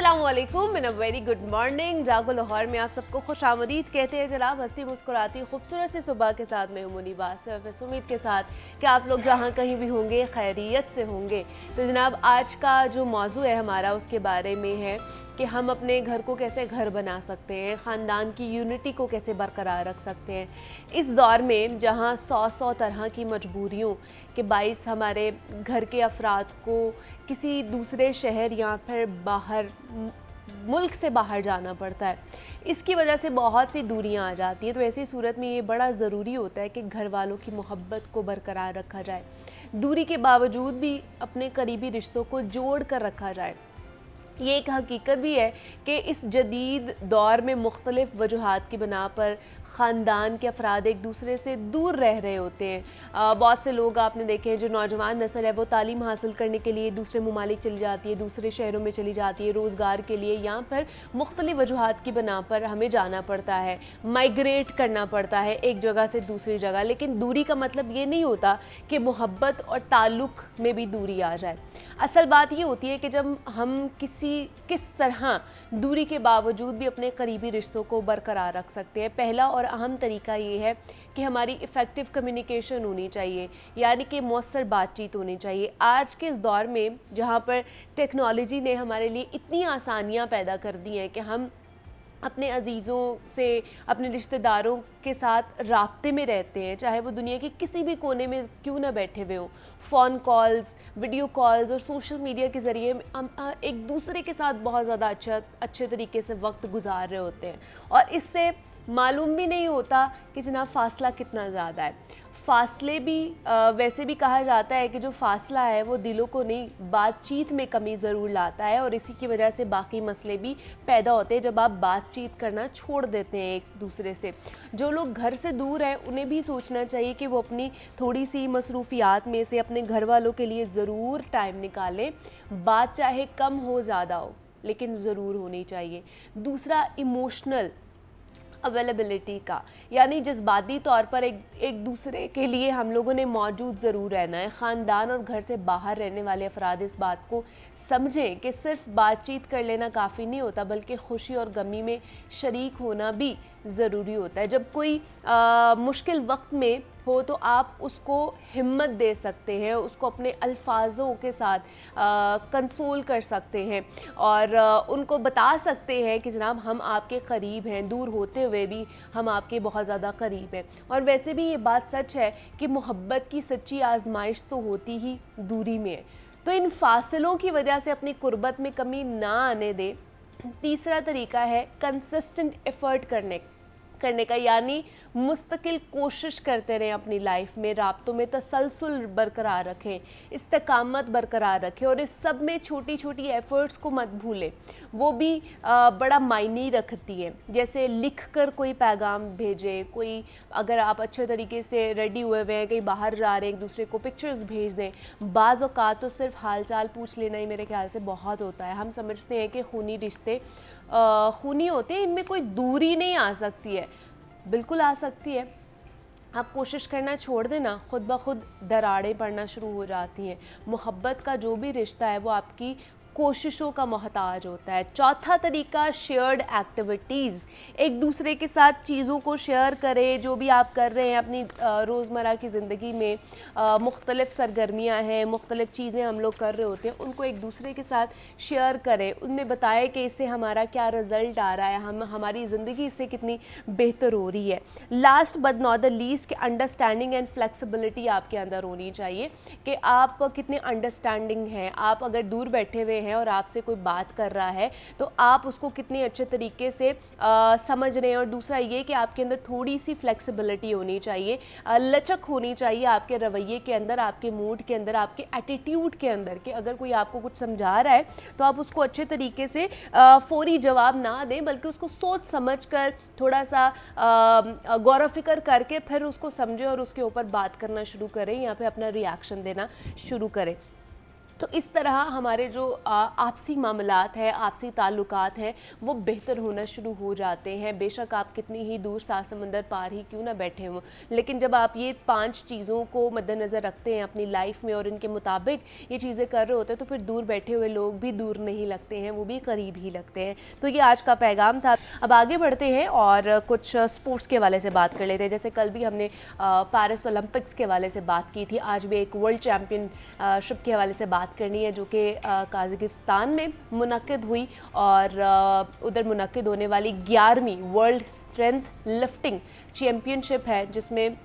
अस्सलामुअलैकुम and a very good morning. जागो लाहौर में आप सबको खुशामदीद कहते हैं जनाब। हंसती मुस्कुराती खूबसूरत सी सुबह के साथ मैं मुनी बास इस उम्मीद के साथ कि आप लोग जहाँ कहीं भी होंगे खैरियत से होंगे। तो जनाब आज का जो मौजू है हमारा उसके बारे में है कि हम अपने घर को कैसे घर बना सकते हैं, ख़ानदान की यूनिटी को कैसे बरकरार रख सकते हैं इस दौर में जहाँ सौ तरह की मजबूरियों के बाइस हमारे घर के अफराद को किसी दूसरे शहर या फिर बाहर मुल्क से बाहर जाना पड़ता है। इसकी वजह से बहुत सी दूरियां आ जाती हैं। तो ऐसी सूरत में ये बड़ा ज़रूरी होता है कि घर वालों की मोहब्बत को बरकरार रखा जाए, दूरी के बावजूद भी अपने करीबी रिश्तों को जोड़ कर रखा जाए। ये एक हकीकत भी है कि इस जदीद दौर में मुख्तलिफ़ वजूहात की बिना पर ख़ानदान के अफराद एक दूसरे से दूर रह रहे होते हैं। बहुत से लोग आपने देखे हैं जो नौजवान नस्ल है वो तालीम हासिल करने के लिए दूसरे ममालिक चली जाती है, दूसरे शहरों में चली जाती है रोज़गार के लिए, या फिर मुख्तलिफ़ वजूहात की बिना पर हमें जाना पड़ता है, माइग्रेट करना पड़ता है एक जगह से दूसरी जगह। लेकिन दूरी का मतलब ये नहीं होता कि मोहब्बत और ताल्लुक़ में भी दूरी आ जाए। असल बात ये होती है कि जब हम किस तरह दूरी के बावजूद भी अपने करीबी रिश्तों को बरकरार रख सकते हैं। पहला और अहम तरीका ये है कि हमारी इफ़ेक्टिव कम्युनिकेशन होनी चाहिए, यानी कि मौसर बातचीत होनी चाहिए। आज के इस दौर में जहाँ पर टेक्नोलॉजी ने हमारे लिए इतनी आसानियाँ पैदा कर दी हैं कि हम अपने अजीज़ों से, अपने रिश्तेदारों के साथ राब्ते में रहते हैं, चाहे वो दुनिया के किसी भी कोने में क्यों ना बैठे हुए हों। फ़ोन कॉल्स, वीडियो कॉल्स और सोशल मीडिया के ज़रिए हम एक दूसरे के साथ बहुत ज़्यादा अच्छे तरीके से वक्त गुजार रहे होते हैं और इससे मालूम भी नहीं होता कि जनाब फ़ासला कितना ज़्यादा है। फ़ासले भी वैसे भी कहा जाता है कि जो फ़ासला है वो दिलों को नहीं, बातचीत में कमी ज़रूर लाता है और इसी की वजह से बाकी मसले भी पैदा होते हैं जब आप बातचीत करना छोड़ देते हैं एक दूसरे से। जो लोग घर से दूर हैं उन्हें भी सोचना चाहिए कि वो अपनी थोड़ी सी मसरूफियात में से अपने घर वालों के लिए ज़रूर टाइम निकालें। बात चाहे कम हो ज़्यादा हो लेकिन ज़रूर होनी चाहिए। दूसरा, इमोशनल अवेलेबिलिटी का, यानी जज्बाती तौर पर एक दूसरे के लिए हम लोगों ने मौजूद ज़रूर रहना है। ख़ानदान और घर से बाहर रहने वाले अफराद इस बात को समझें कि सिर्फ बातचीत कर लेना काफ़ी नहीं होता, बल्कि खुशी और गमी में शरीक होना भी ज़रूरी होता है। जब कोई मुश्किल वक्त में हो तो आप उसको हिम्मत दे सकते हैं, उसको अपने अल्फाजों के साथ कंसोल कर सकते हैं और उनको बता सकते हैं कि जनाब हम आपके करीब हैं, दूर होते हुए भी हम आपके बहुत ज़्यादा करीब हैं। और वैसे भी ये बात सच है कि मोहब्बत की सच्ची आजमाइश तो होती ही दूरी में है। तो इन फासलों की वजह से अपनी कुर्बत में कमी ना आने दें। तीसरा तरीका है कंसिस्टेंट एफ़र्ट करने का, यानी मुस्तकिल कोशिश करते रहें अपनी लाइफ में, राब्तों में तसलसल बरकरार रखें, इस्तेकामत बरकरार रखें और इस सब में छोटी छोटी एफ़र्ट्स को मत भूलें। वो भी बड़ा मायने रखती है। जैसे लिख कर कोई पैगाम भेजें, कोई अगर आप अच्छे तरीके से रेडी हुए हुए हैं, कहीं बाहर जा रहे हैं, एक दूसरे को पिक्चर्स भेज दें। बाज़ औक़ात तो सिर्फ हाल चाल पूछ लेना ही मेरे ख्याल से बहुत होता है। हम समझते हैं कि खूनी रिश्ते खूनी होते हैं, इनमें कोई दूरी नहीं आ सकती है। बिल्कुल आ सकती है। आप कोशिश करना छोड़ देना, खुद ब खुद दरारें पड़ना शुरू हो जाती हैं। मोहब्बत का जो भी रिश्ता है वो आपकी कोशिशों का मोहताज होता है। चौथा तरीका, शेयर्ड एक्टिविटीज़। एक दूसरे के साथ चीज़ों को शेयर करें, जो भी आप कर रहे हैं अपनी रोज़मर्रा की ज़िंदगी में। मुख्तलिफ़ सरगर्मियाँ हैं, मुख्तलिफ़ चीज़ें हम लोग कर रहे होते हैं, उनको एक दूसरे के साथ शेयर करें। उन्हें बताएं कि इससे हमारा क्या रिज़ल्ट आ रहा है, हमारी ज़िंदगी इससे कितनी बेहतर हो रही है। Last but not the least, कि अंडरस्टैंडिंग एंड फ्लेक्सिबिलिटी आपके अंदर होनी चाहिए कि आप कितने अंडरस्टैंडिंग हैं। आप अगर दूर बैठे हुए हैं और आपसे कोई बात कर रहा है तो आप उसको कितने अच्छे तरीके से समझ रहे हैं। और दूसरा ये कि आपके अंदर थोड़ी सी फ्लेक्सिबिलिटी होनी चाहिए, लचक होनी चाहिए आपके रवैये के अंदर, आपके मूड के अंदर, आपके एटीट्यूड के अंदर, कि अगर कोई आपको कुछ समझा रहा है तो आप उसको अच्छे तरीके से फौरी जवाब ना दें, बल्कि उसको सोच समझ कर, थोड़ा सा गौर फिक्र करके फिर उसको समझें और उसके ऊपर बात करना शुरू करें या फिर अपना रिएक्शन देना शुरू करें। तो इस तरह हमारे जो आपसी मामलात है, आपसी ताल्लुकात हैं, वो बेहतर होना शुरू हो जाते हैं। बेशक आप कितनी ही दूर सात समंदर पार ही क्यों ना बैठे हों, लेकिन जब आप ये 5 चीज़ों को मद्देनज़र रखते हैं अपनी लाइफ में और इनके मुताबिक ये चीज़ें कर रहे होते हैं, तो फिर दूर बैठे हुए लोग भी दूर नहीं लगते हैं, वो भी करीब ही लगते हैं। तो ये आज का पैगाम था। अब आगे बढ़ते हैं और कुछ स्पोर्ट्स के हवाले से बात कर लेते हैं। जैसे कल भी हमने पेरिस ओलंपिक्स के हवाले से बात की थी, आज भी एक वर्ल्ड चैम्पियनशिप के हवाले से बात करनी है जो कि काज़ाकिस्तान में मुनक्किद हुई और उधर मुनक्किद होने वाली 11वीं वर्ल्ड स्ट्रेंथ लिफ्टिंग चैम्पियनशिप है, जिसमें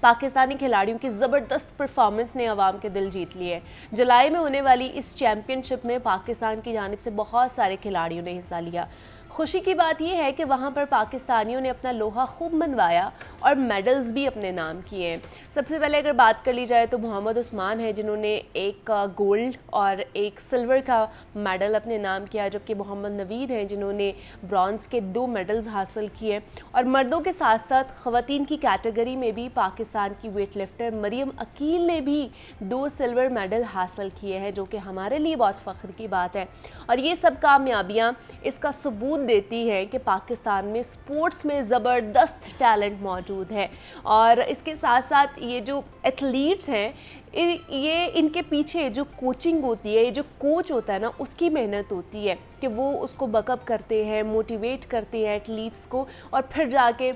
पाकिस्तानी खिलाड़ियों की ज़बरदस्त परफॉर्मेंस ने अवाम के दिल जीत लिए। जुलाई में होने वाली इस चैम्पियनशिप में पाकिस्तान की जानिब से बहुत सारे खिलाड़ियों ने हिस्सा लिया। खुशी की बात यह है कि वहाँ पर पाकिस्तानियों ने अपना लोहा खूब मनवाया और मेडल्स भी अपने नाम किए। सबसे पहले अगर बात कर ली जाए तो मोहम्मद उस्मान है जिन्होंने एक गोल्ड और एक सिल्वर का मेडल अपने नाम किया, जबकि मोहम्मद नवीद हैं जिन्होंने ब्रॉन्ज़ के 2 मेडल्स हासिल किए। और मर्दों के साथ साथ ख़वातीन की कैटेगरी में भी पाकिस्तान की वेट लिफ्टर मरियम अकील ने भी 2 सिल्वर मेडल हासिल किए हैं, जो कि हमारे लिए बहुत फ़ख्र की बात है। और ये सब कामयाबियाँ इसका सबूत देती हैं कि पाकिस्तान में स्पोर्ट्स में ज़बरदस्त टैलेंट मौजूद है। और इसके साथ साथ ये जो एथलीट्स हैं, ये इनके पीछे जो कोचिंग होती है, ये जो कोच होता है ना, उसकी मेहनत होती है कि वो उसको बकअप करते हैं, मोटिवेट करते हैं एथलीट्स को, और फिर जाके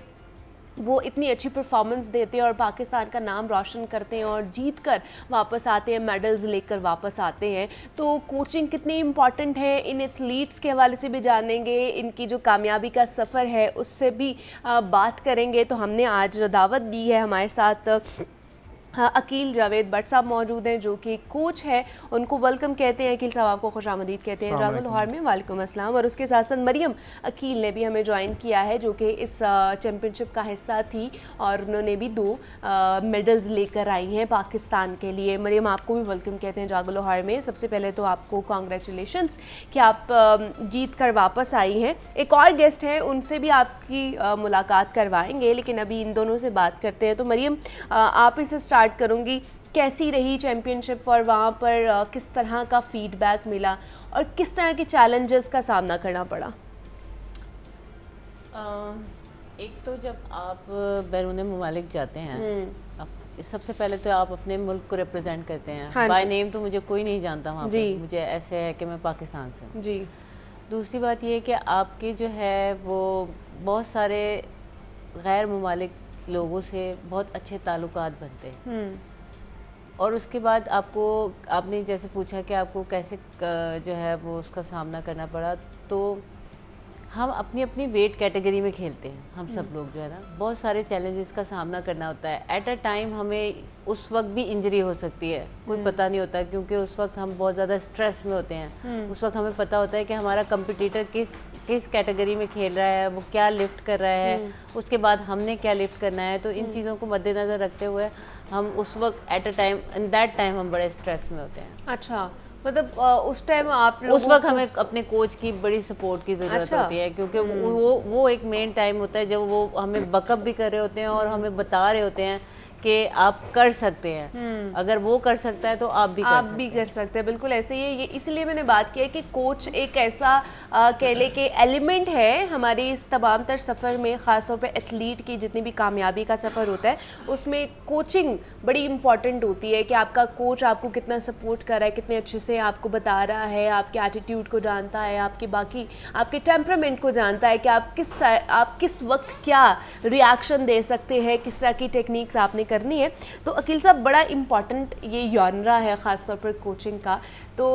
वो इतनी अच्छी परफॉर्मेंस देते हैं और पाकिस्तान का नाम रोशन करते हैं और जीत कर वापस आते हैं, मेडल्स लेकर वापस आते हैं। तो कोचिंग कितनी इम्पॉर्टेंट है इन एथलीट्स के हवाले से भी जानेंगे, इनकी जो कामयाबी का सफ़र है उससे भी बात करेंगे। तो हमने आज दावत दी है, हमारे साथ अकील जावेद भट्ट साहब मौजूद हैं जो कि कोच है, उनको वेलकम कहते हैं। अकील साहब आपको खुशामदीद कहते हैं जागो लाहौर में। वालेकुम अस्सलाम। और उसके साथ साथ मरियम अकील ने भी हमें ज्वाइन किया है जो कि इस चैम्पियनशिप का हिस्सा थी और उन्होंने भी 2 मेडल्स लेकर आई हैं पाकिस्तान के लिए। मरियम आपको भी वेलकम कहते हैं जागो लाहौर में। सबसे पहले तो आपको कॉन्ग्रेचुलेशंस कि आप जीत कर वापस आई हैं। एक और गेस्ट हैं, उनसे भी आपकी मुलाकात करवाएंगे, लेकिन अभी इन दोनों से बात करते हैं। तो मरियम, आप इसे स्टार्ट करूंगी, कैसी रही चैम्पियनशिप और वहाँ पर किस तरह का फीडबैक मिला और किस तरह के चैलेंजेस का सामना करना पड़ा? एक तो जब आप बैरून ममालिक जाते हैं, सबसे पहले तो आप अपने मुल्क को रिप्रेजेंट करते हैं। हाँ बाय नेम तो मुझे कोई नहीं जानता वहाँ पे, मुझे ऐसे है कि मैं पाकिस्तान से हूँ जी। दूसरी बात ये है कि आपके जो है वो बहुत सारे गैर ममालिक लोगों से बहुत अच्छे ताल्लुकात बनते हैं। और उसके बाद आपने जैसे पूछा कि आपको कैसे जो है वो उसका सामना करना पड़ा, तो हम अपनी अपनी वेट कैटेगरी में खेलते हैं। हम सब लोग जो है ना, बहुत सारे चैलेंजेस का सामना करना होता है। एट अ टाइम हमें उस वक्त भी इंजरी हो सकती है, कोई पता नहीं होता, क्योंकि उस वक्त हम बहुत ज़्यादा स्ट्रेस में होते हैं। उस वक्त हमें पता होता है कि हमारा कंपटीटर किस कैटेगरी में खेल रहा है, वो क्या लिफ्ट कर रहा है, उसके बाद हमने क्या लिफ्ट करना है। तो इन चीज़ों को मद्देनज़र रखते हुए हम उस वक्त at a time in that time हम बड़े स्ट्रेस में होते हैं। अच्छा, मतलब उस टाइम आप उस वक्त हमें अपने कोच की बड़ी सपोर्ट की ज़रूरत होती है, क्योंकि वो एक मेन टाइम होता है जब वो हमें बकअप भी कर रहे होते हैं और हमें बता रहे होते हैं कि आप कर सकते हैं। अगर वो कर सकता है तो आप भी कर सकते हैं। बिल्कुल ऐसे ही है। ये इसलिए मैंने बात की है कि कोच एक ऐसा कह ले कि एलिमेंट है हमारी इस तमाम तर सफ़र में, ख़ासतौर पे एथलीट की जितनी भी कामयाबी का सफ़र होता है उसमें कोचिंग बड़ी इंपॉर्टेंट होती है कि आपका कोच आपको कितना सपोर्ट कर रहा है, कितने अच्छे से आपको बता रहा है, आपके एटीट्यूड को जानता है, आपके टेम्परामेंट को जानता है कि आप किस वक्त क्या रिएक्शन दे सकते हैं, किस तरह की टेक्निक्स आपने करनी है। तो अकील साहब, बड़ा इम्पॉर्टेंट ये जॉनरा है ख़ासतौर पर कोचिंग का। तो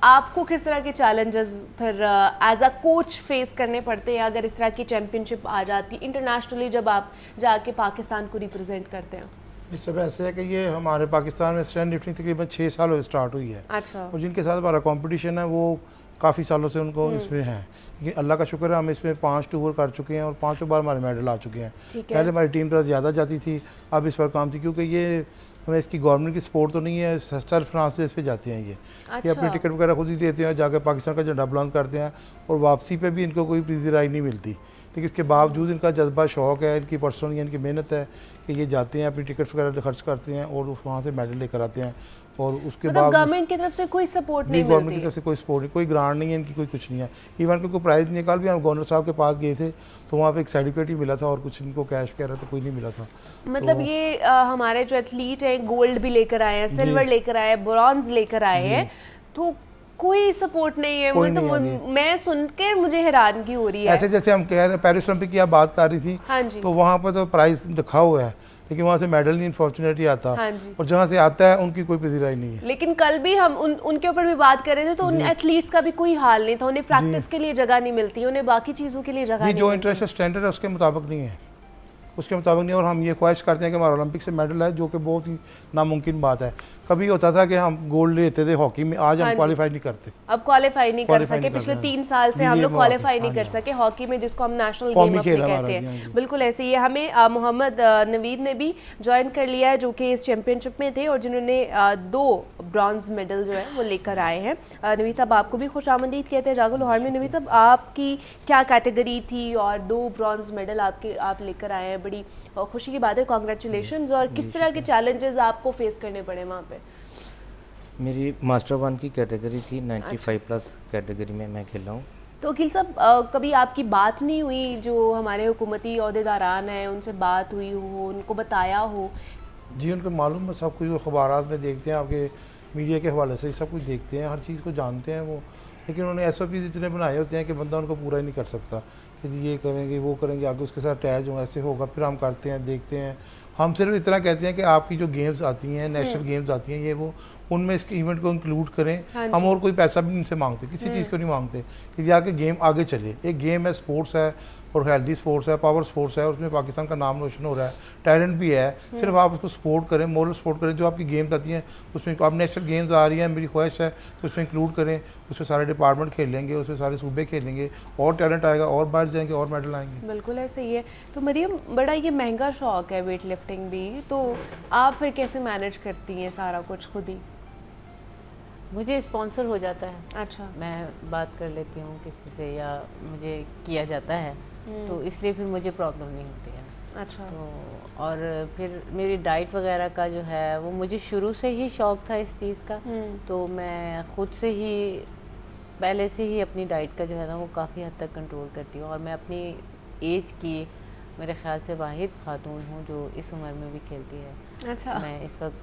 आपको किस तरह के चैलेंजेस फिर एज अ कोच फेस करने पड़ते हैं अगर इस तरह की चैम्पियनशिप आ जाती इंटरनेशनली, जब आप जाके पाकिस्तान को रिप्रेजेंट करते हैं? इससे वैसे है कि ये हमारे पाकिस्तान में स्ट्रेंथ लिफ्टिंग तकरीबन 6 सालों से स्टार्ट हुई है। अच्छा। और जिनके साथ हमारा कंपटीशन है वो काफ़ी सालों से उनको इसमें है, लेकिन अल्लाह का शुक्र है हम इसमें 5 टूर कर चुके हैं और 5 बार हमारे मेडल आ चुके हैं। ठीक है। पहले हमारी टीम थोड़ा ज़्यादा जाती थी, अब इस पर काम थी क्योंकि ये हमें इसकी गवर्नमेंट की सपोर्ट तो नहीं है, सेल्फ फाइनेंस बेस पे जाते हैं ये अच्छा। अपनी टिकट वगैरह खुद ही लेते हैं, जाकर पाकिस्तान का झंडा बुलंद करते हैं और वापसी पे भी इनको कोई प्रीति राय नहीं मिलती। लेकिन इसके बावजूद इनका जज्बा, शौक़ है, इनकी पर्सनल इनकी मेहनत है कि ये जाते हैं, अपनी टिकट्स वगैरह खर्च करते हैं और वहाँ से मेडल लेकर आते हैं। और उसके मतलब बाद गवर्नमेंट की तरफ से कोई सपोर्ट नहीं गवर्नमेंट मिलती की तरफ से कोई सपोर्ट नहीं, कोई ग्रांट नहीं है इनकी, कोई कुछ नहीं है। इवन कोई प्राइज़ नहीं है। कल भी हम गवर्नर साहब के पास गए थे तो वहाँ पे एक सर्टिफिकेट ही मिला था और कुछ इनको कैश वगैरह तो कोई नहीं मिला था। मतलब ये हमारे जो एथलीट हैं गोल्ड भी लेकर आए हैं, सिल्वर लेकर आए हैं, ब्रॉन्ज लेकर आए हैं, तो कोई सपोर्ट नहीं है। कोई मतलब नहीं है। मैं सुन के मुझे हैरानगी हो रही है। ऐसे जैसे हम कह रहे हैं पेरिस ओलंपिक की आप बात कर रही थी, हाँ जी। तो वहाँ पर तो प्राइस रखा हुआ है लेकिन वहाँ से मेडल नहीं अनफॉर्चुनेटली आता। हाँ जी। और जहाँ से आता है उनकी कोई प्रेज़राई नहीं है। लेकिन कल भी हम उनके ऊपर भी बात कर रहे थे तो उन एथलीट्स का भी कोई हाल नहीं था, उन्हें प्रैक्टिस के लिए जगह नहीं मिलती, उन्हें बाकी चीज़ों के लिए जगह जी नहीं जो मिलती। इंटरनेशनल स्टैंडर्ड है उसके मुताबिक नहीं है, उसके मुताबिक नहीं। और हम ये ख्वाहिश करते हैं कि हमारा ओलंपिक से मेडल है, जो कि बहुत ही नामुमकिन बात है। कभी होता था कि हम गोल्ड लेते थे हॉकी में, आज हम क्वालिफाई नहीं करते। अब क्वालिफाई नहीं कर क्वालिफाई सके, नहीं पिछले कर 3 साल से जी, हम ये लोग मौका क्वालिफाई है। नहीं हाँ कर जी, सके हॉकी में, जिसको हम नेशनल कौमी गेम अपने खेल है कहते हमारा, जी, हाँ हैं। जी। बिल्कुल ऐसे ही है। हमें मोहम्मद नवीद ने भी ज्वाइन कर लिया है जो कि इस चैंपियनशिप में थे और जिन्होंने 2 ब्रॉन्ज मेडल जो है वो लेकर आए हैं। नवीद साहब आपको भी खुशामदीद कहते हैं जागो लाहौर में। नवीद साहब आपकी क्या कैटेगरी थी और 2 ब्रॉन्ज मेडल आप लेकर आए हैं, बड़ी खुशी की बात है, कॉन्ग्रेचुलेशंस। और किस तरह के चैलेंजेस आपको फेस करने पड़े वहाँ पे? मेरी मास्टर 1 की कैटेगरी थी, 95 प्लस कैटेगरी में मैं खेला हूँ। तो वकील साहब कभी आपकी बात नहीं हुई, जो हमारे हुकूमती अहदेदारान हैं उनसे बात हुई हो, उनको बताया हो? जी उनको मालूम है सब कुछ, वो अखबारात में देखते हैं, आपके मीडिया के हवाले से सब कुछ देखते हैं, हर चीज़ को जानते हैं वो। लेकिन उन्होंने SOPs इतने बनाए होते हैं कि बंदा उनको पूरा ही नहीं कर सकता कि ये करेंगे वो करेंगे, आगे उसके साथ अटैच हो, ऐसे होगा। फिर हम करते हैं, देखते हैं। हम सिर्फ इतना कहते हैं कि आपकी जो गेम्स आती हैं, नेशनल गेम्स आती हैं, ये वो उनमें इसके इवेंट को इंक्लूड करें। हाँ हम और कोई पैसा भी उनसे मांगते, किसी चीज़ को नहीं मांगते कि जाके गेम आगे चले। एक गेम है, स्पोर्ट्स है और हेल्दी स्पोर्ट्स है, पावर स्पोर्ट्स है, उसमें पाकिस्तान का नाम रोशन हो रहा है, टैलेंट भी है। सिर्फ आप उसको सपोर्ट करें, मोरल सपोर्ट करें। जो आपकी गेम्स आती हैं उसमें, अब नेशनल गेम्स आ रही हैं, मेरी ख्वाहिश है कि उसमें इंक्लूड करें। उसमें सारे डिपार्टमेंट खेलेंगे, उसमें सारे सूबे खेलेंगे और टैलेंट आएगा और बाहर जाएंगे और मेडल आएंगे। बिल्कुल ऐसे ही है। तो मरियम, बड़ा ये महंगा शौक है वेट लिफ्टिंग भी, तो आप फिर कैसे मैनेज करती हैं सारा कुछ खुद ही? मुझे स्पॉन्सर हो जाता है, अच्छा। मैं बात कर लेती हूँ किसी से या मुझे किया जाता है, तो इसलिए फिर मुझे प्रॉब्लम नहीं होती है। अच्छा। तो और फिर मेरी डाइट वगैरह का जो है वो मुझे शुरू से ही शौक़ था इस चीज़ का, तो मैं ख़ुद से ही पहले से ही अपनी डाइट का जो है ना वो काफ़ी हद तक कंट्रोल करती हूँ। और मैं अपनी एज की मेरे ख्याल से वाहिद खातून हूँ जो इस उम्र में भी खेलती है। अच्छा। मैं इस वक्त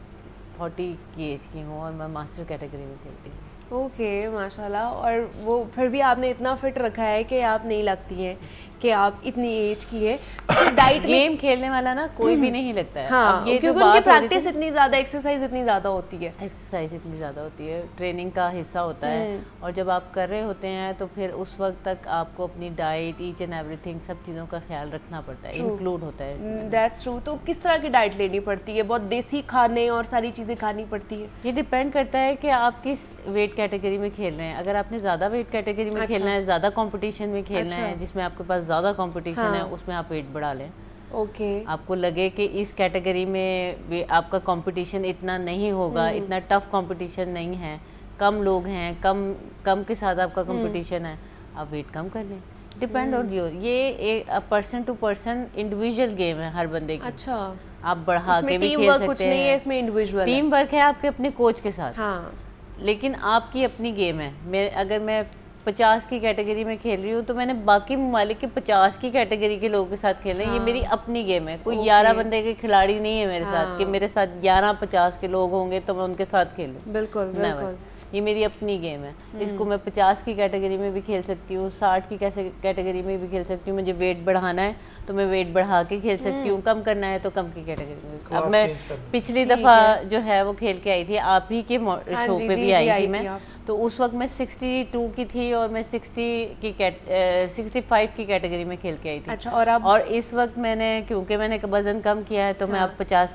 40 की एज की हूँ और मैं मास्टर कैटेगरी में खेलती हूँ। ओके, माशाल्लाह। और वो फिर भी आपने इतना फिट रखा है कि आप नहीं लगती हैं कि आप इतनी एज की है। तो डाइट गेम खेलने वाला ना कोई भी नहीं लगता है। हाँ, अब ये क्योंकि जो उनकी बात हो रही प्रैक्टिस थी, इतनी ज़्यादा, एक्सरसाइज इतनी ज़्यादा होती है। एक्सरसाइज इतनी ज़्यादा होती है, ट्रेनिंग का हिस्सा होता है। और जब आप कर रहे होते हैं तो फिर उस वक्त तक आपको अपनी डाइट, ईच एंड एवरीथिंग, सब चीज़ों का ख्याल रखना पड़ता है, इंक्लूड होता है। That's true. तो किस तरह की डाइट लेनी पड़ती है? बहुत देसी खाने और सारी चीज़ें खानी पड़ती है? ये डिपेंड करता है कि आप किस वेट कैटेगरी में खेल रहे हैं। अगर आपने ज़्यादा वेट कैटेगरी में खेलना है, ज़्यादा कंपटीशन में खेलना है, जिसमें आपके पास ज़्यादा कंपटीशन है, उसमें आप वेट बढ़ा लें। ओके। आपको लगे कि इस कैटेगरी में आपका कंपटीशन इतना नहीं होगा, इतना टफ कंपटीशन नहीं है, कम लोग हैं, कम के साथ आपका कंपटीशन है, आप वेट कम कर लें। Depend on you. ये एक person to person individual game है हर बंदे की। अच्छा। आप बढ़ा के भी टीम खेल वर्क सकते कुछ नहीं है, हैं। इसमें इंडिविजुअल टीम वर्क है आपके अपने कोच के साथ। हाँ। लेकिन आपकी अपनी गेम है। अगर मैं 50 की कैटेगरी में खेल रही हूँ तो मैंने बाकी ममालिक के 50 की कैटेगरी के लोगों के साथ खेलना है। ये मेरी अपनी गेम है। कोई 11 बंदे के खिलाड़ी नहीं है मेरे साथ कि मेरे साथ 11 50 के लोग होंगे तो मैं उनके साथ खेलूँ। बिल्कुल बिल्कुल। ये मेरी अपनी गेम है। इसको मैं 50 की कैटेगरी में भी खेल सकती हूँ, 60 की कैटेगरी में भी खेल सकती हूँ। मुझे वेट बढ़ाना है तो मैं वेट बढ़ा के खेल सकती हूँ, कम करना है तो कम की कैटेगरी में। अब मैं पिछली दफ़ा जो है वो खेल के आई थी, आप ही के शो पे भी आई थी मैं, तो उस वक्त मैं 62 की थी और मैं 65 की कैटेगरी में खेल के आई थी। अच्छा, और अब? और इस वक्त क्योंकि मैंने वजन कम किया है तो मैं अब 50